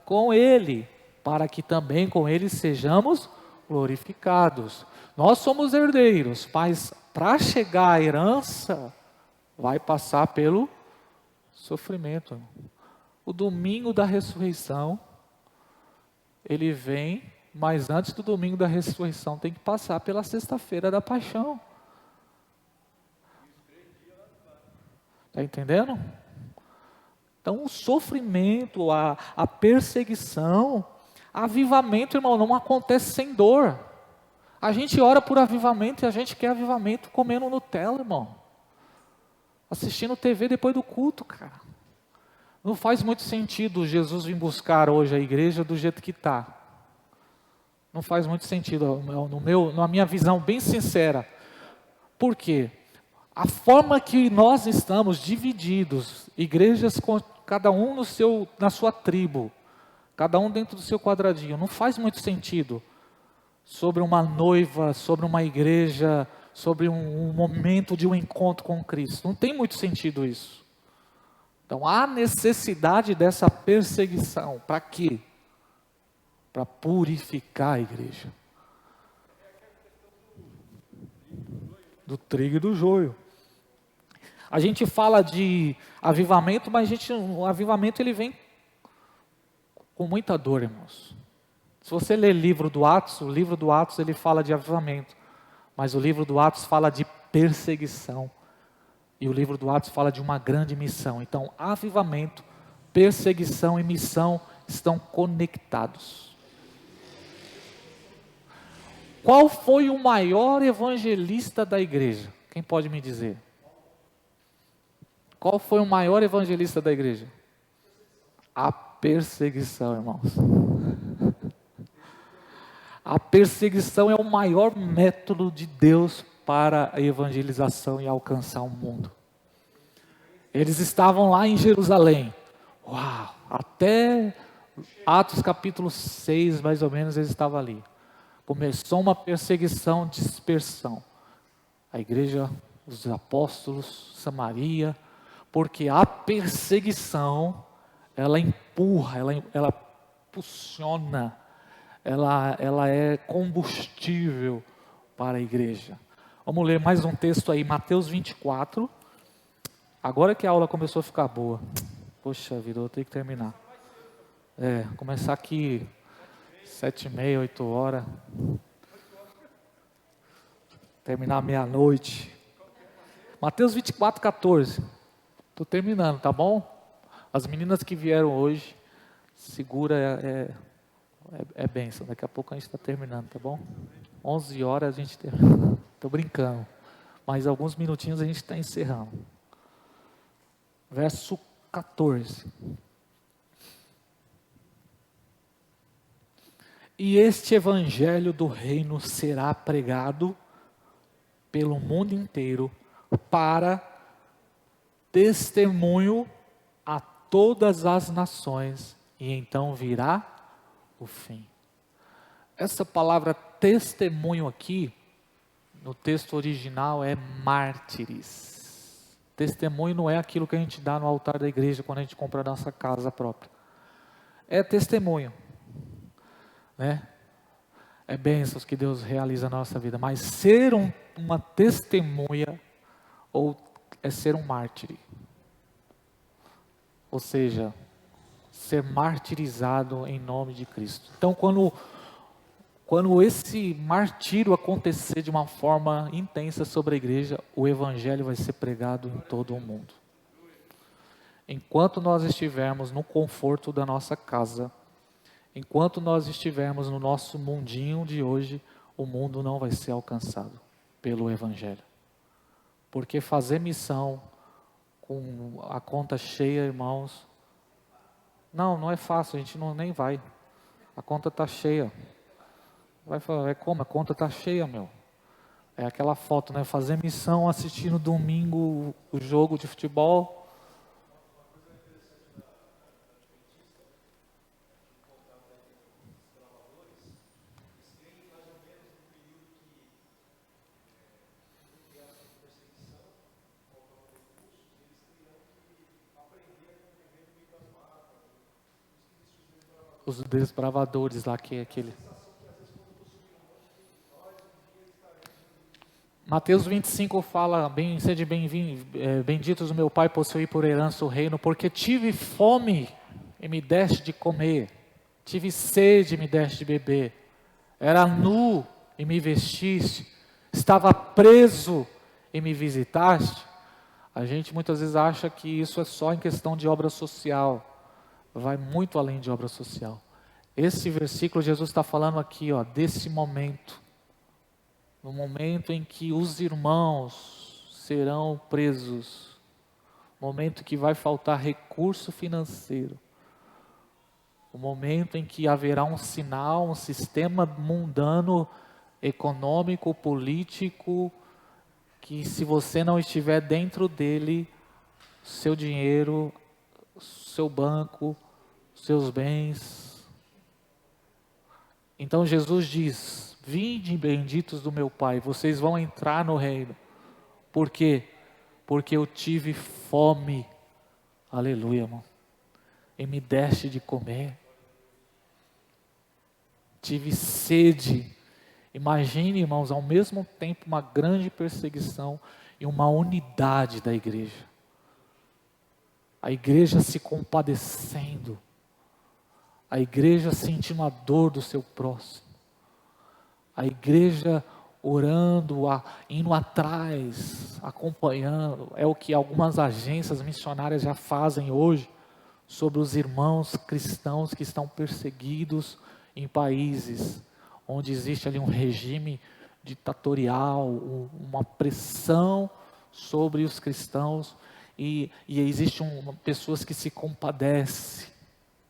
com Ele, para que também com Ele sejamos glorificados. Nós somos herdeiros, mas para chegar à herança, vai passar pelo sofrimento. O domingo da ressurreição, ele vem, mas antes do domingo da ressurreição, tem que passar pela sexta-feira da paixão. Está entendendo? Então, o sofrimento, a perseguição, avivamento, irmão, não acontece sem dor. A gente ora por avivamento e a gente quer avivamento comendo Nutella, irmão. Assistindo TV depois do culto, cara. Não faz muito sentido Jesus vir buscar hoje a igreja do jeito que está. Não faz muito sentido, na minha visão bem sincera. Por quê? A forma que nós estamos divididos, igrejas com cada um na sua tribo, cada um dentro do seu quadradinho, não faz muito sentido sobre uma noiva, sobre uma igreja, sobre um momento de um encontro com Cristo. Não tem muito sentido isso. Então há necessidade dessa perseguição. Para quê? Para purificar a igreja. Do trigo e do joio. A gente fala de avivamento, mas o avivamento ele vem com muita dor, irmãos. Se você ler o livro do Atos ele fala de avivamento, mas o livro do Atos fala de perseguição, e o livro do Atos fala de uma grande missão. Então, avivamento, perseguição e missão estão conectados. Qual foi o maior evangelista da igreja? Quem pode me dizer? Qual foi o maior evangelista da igreja? A perseguição, irmãos. A perseguição é o maior método de Deus para a evangelização e alcançar o mundo. Eles estavam lá em Jerusalém. Uau! Até Atos capítulo 6, mais ou menos, eles estavam ali. Começou uma perseguição, dispersão. A igreja, os apóstolos, Samaria, porque a perseguição, ela empurra, ela impulsiona, ela é combustível para a igreja. Vamos ler mais um texto aí, Mateus 24. Agora que a aula começou a ficar boa. Poxa vida, eu vou ter que terminar. Começar aqui 7h30, 8 horas. Terminar meia-noite. Mateus 24, 14. Estou terminando, tá bom? As meninas que vieram hoje, segura, é bênção. Daqui a pouco a gente está terminando, tá bom? 11 horas a gente termina. Estou brincando. Mais alguns minutinhos a gente está encerrando. Verso 14. E este evangelho do reino será pregado pelo mundo inteiro para testemunho a todas as nações, e então virá o fim. Essa palavra testemunho aqui, no texto original, é mártires. Testemunho não é aquilo que a gente dá no altar da igreja quando a gente compra a nossa casa própria. É testemunho, né? É bênçãos que Deus realiza na nossa vida, mas ser uma testemunha é ser um mártir. Ou seja, ser martirizado em nome de Cristo. Então, quando quando esse martírio acontecer de uma forma intensa sobre a igreja, o evangelho vai ser pregado em todo o mundo. Enquanto nós estivermos no conforto da nossa casa, enquanto nós estivermos no nosso mundinho de hoje, o mundo não vai ser alcançado pelo evangelho. Porque fazer missão com a conta cheia, irmãos, não é fácil, a gente nem vai. A conta está cheia. Vai falar, como? A conta está cheia, meu. É aquela foto, né? Fazer missão, assistindo domingo o jogo de futebol. Os desbravadores lá, que é aquele. Mateus 25 fala, sede benditos do meu Pai, possuí por herança o reino, porque tive fome e me deste de comer, tive sede e me deste de beber, era nu e me vestiste, estava preso e me visitaste. A gente muitas vezes acha que isso é só em questão de obra social, vai muito além de obra social. Esse versículo Jesus está falando aqui, ó, desse momento, no momento em que os irmãos serão presos, momento que vai faltar recurso financeiro, o momento em que haverá um sinal, um sistema mundano, econômico, político, que se você não estiver dentro dele, seu dinheiro, seu banco, seus bens. Então Jesus diz, vinde benditos do meu Pai, vocês vão entrar no reino. Por quê? Porque eu tive fome, aleluia, irmão, e me deste de comer. Tive sede. Imagine, irmãos, ao mesmo tempo uma grande perseguição e uma unidade da igreja. A igreja se compadecendo, a igreja sentindo a dor do seu próximo, a igreja orando, indo atrás, acompanhando. É o que algumas agências missionárias já fazem hoje sobre os irmãos cristãos que estão perseguidos em países onde existe ali um regime ditatorial, uma pressão sobre os cristãos, e existem pessoas que se compadecem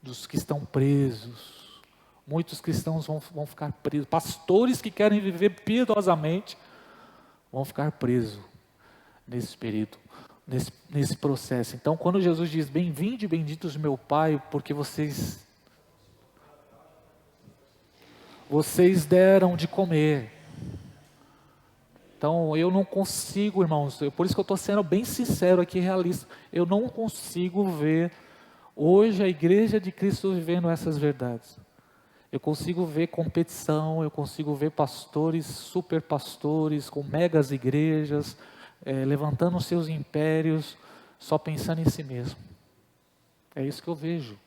dos que estão presos. Muitos cristãos vão ficar presos, pastores que querem viver piedosamente vão ficar presos nesse período, nesse processo. Então, quando Jesus diz, bem-vinde, benditos do meu Pai, porque vocês deram de comer. Então, eu não consigo, irmãos, por isso que eu estou sendo bem sincero aqui, realista, eu não consigo ver hoje a igreja de Cristo vivendo essas verdades. Eu consigo ver competição, eu consigo ver pastores, super pastores, com megas igrejas, levantando seus impérios, só pensando em si mesmo. É isso que eu vejo.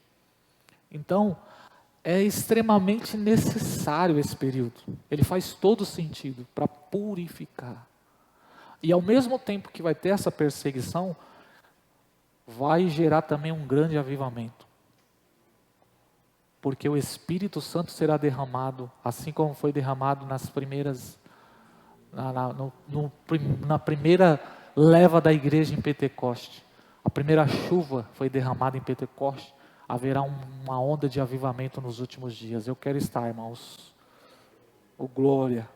Então, é extremamente necessário esse período. Ele faz todo sentido para purificar. E ao mesmo tempo que vai ter essa perseguição, vai gerar também um grande avivamento. Porque o Espírito Santo será derramado, assim como foi derramado nas primeiras, na primeira leva da igreja em Pentecoste. A primeira chuva foi derramada em Pentecoste. Haverá uma onda de avivamento nos últimos dias. Eu quero estar, irmãos. Glória.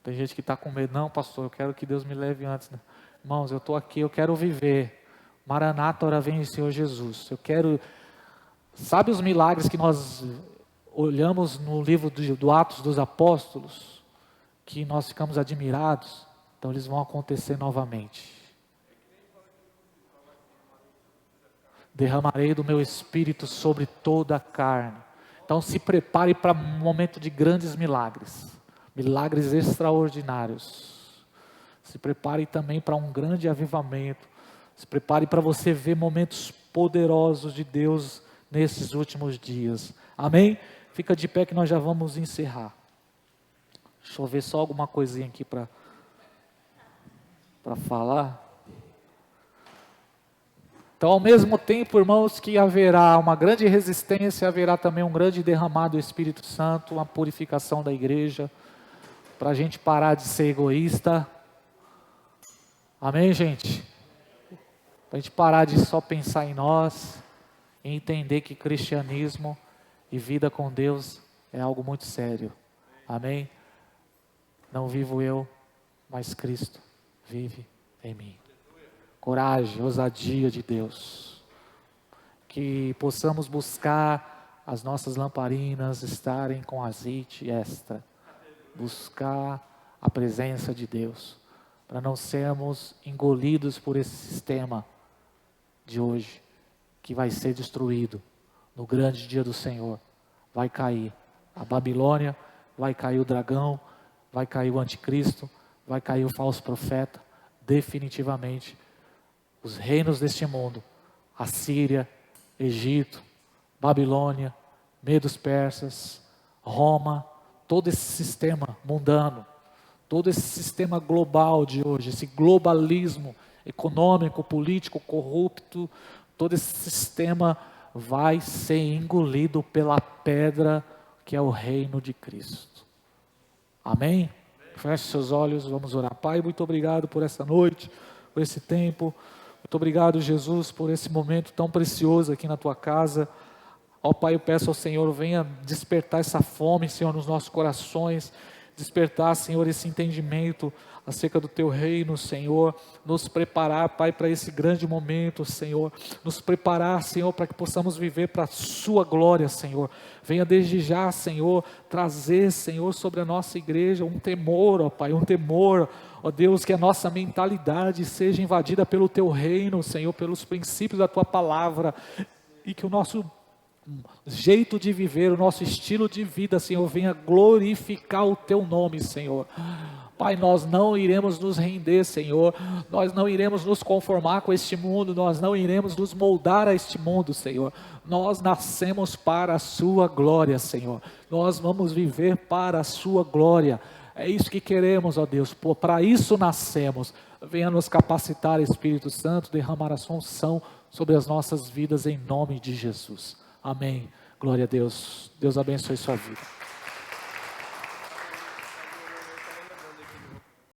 Tem gente que está com medo. Não, pastor, eu quero que Deus me leve antes. Irmãos, eu estou aqui, eu quero viver. Maranata, ora vem o Senhor Jesus. Eu quero... Sabe os milagres que nós olhamos no livro do Atos dos Apóstolos? Que nós ficamos admirados? Então eles vão acontecer novamente. Derramarei do meu Espírito sobre toda a carne. Então se prepare para um momento de grandes milagres. Milagres extraordinários. Se prepare também para um grande avivamento. Se prepare para você ver momentos poderosos de Deus nesses últimos dias. Amém? Fica de pé que nós já vamos encerrar. Deixa eu ver só alguma coisinha aqui para falar. Então, ao mesmo tempo, irmãos, que haverá uma grande resistência, haverá também um grande derramado do Espírito Santo, uma purificação da igreja, para a gente parar de ser egoísta. Amém, gente? Para a gente parar de só pensar em nós, e entender que cristianismo e vida com Deus é algo muito sério. Amém? Não vivo eu, mas Cristo vive em mim. Coragem, ousadia de Deus. Que possamos buscar as nossas lamparinas estarem com azeite extra. Buscar a presença de Deus. Para não sermos engolidos por esse sistema de hoje. Que vai ser destruído no grande dia do Senhor. Vai cair a Babilônia, vai cair o dragão, vai cair o anticristo, vai cair o falso profeta. Definitivamente. Os reinos deste mundo, Assíria, Egito, Babilônia, Medos Persas, Roma, todo esse sistema mundano, todo esse sistema global de hoje, esse globalismo econômico, político, corrupto, todo esse sistema vai ser engolido pela pedra que é o reino de Cristo. Amém? Feche seus olhos, vamos orar. Pai, muito obrigado por essa noite, por esse tempo. Muito obrigado, Jesus, por esse momento tão precioso aqui na tua casa. Ó Pai, eu peço ao Senhor, venha despertar essa fome, Senhor, nos nossos corações. Despertar, Senhor, esse entendimento acerca do teu reino, Senhor. Nos preparar, Pai, para esse grande momento, Senhor. Nos preparar, Senhor, para que possamos viver para a sua glória, Senhor. Venha desde já, Senhor, trazer, Senhor, sobre a nossa igreja um temor, ó Pai, um temor. Ó Deus, que a nossa mentalidade seja invadida pelo teu reino, Senhor, pelos princípios da tua palavra. E que o nosso jeito de viver, o nosso estilo de vida, Senhor, venha glorificar o teu nome, Senhor. Pai, nós não iremos nos render, Senhor, nós não iremos nos conformar com este mundo, nós não iremos nos moldar a este mundo, Senhor. Nós nascemos para a sua glória, Senhor. Nós vamos viver para a sua glória. É isso que queremos, ó Deus, para isso nascemos. Venha nos capacitar, Espírito Santo, derramar a sua unção sobre as nossas vidas em nome de Jesus. Amém. Glória a Deus. Deus abençoe sua vida.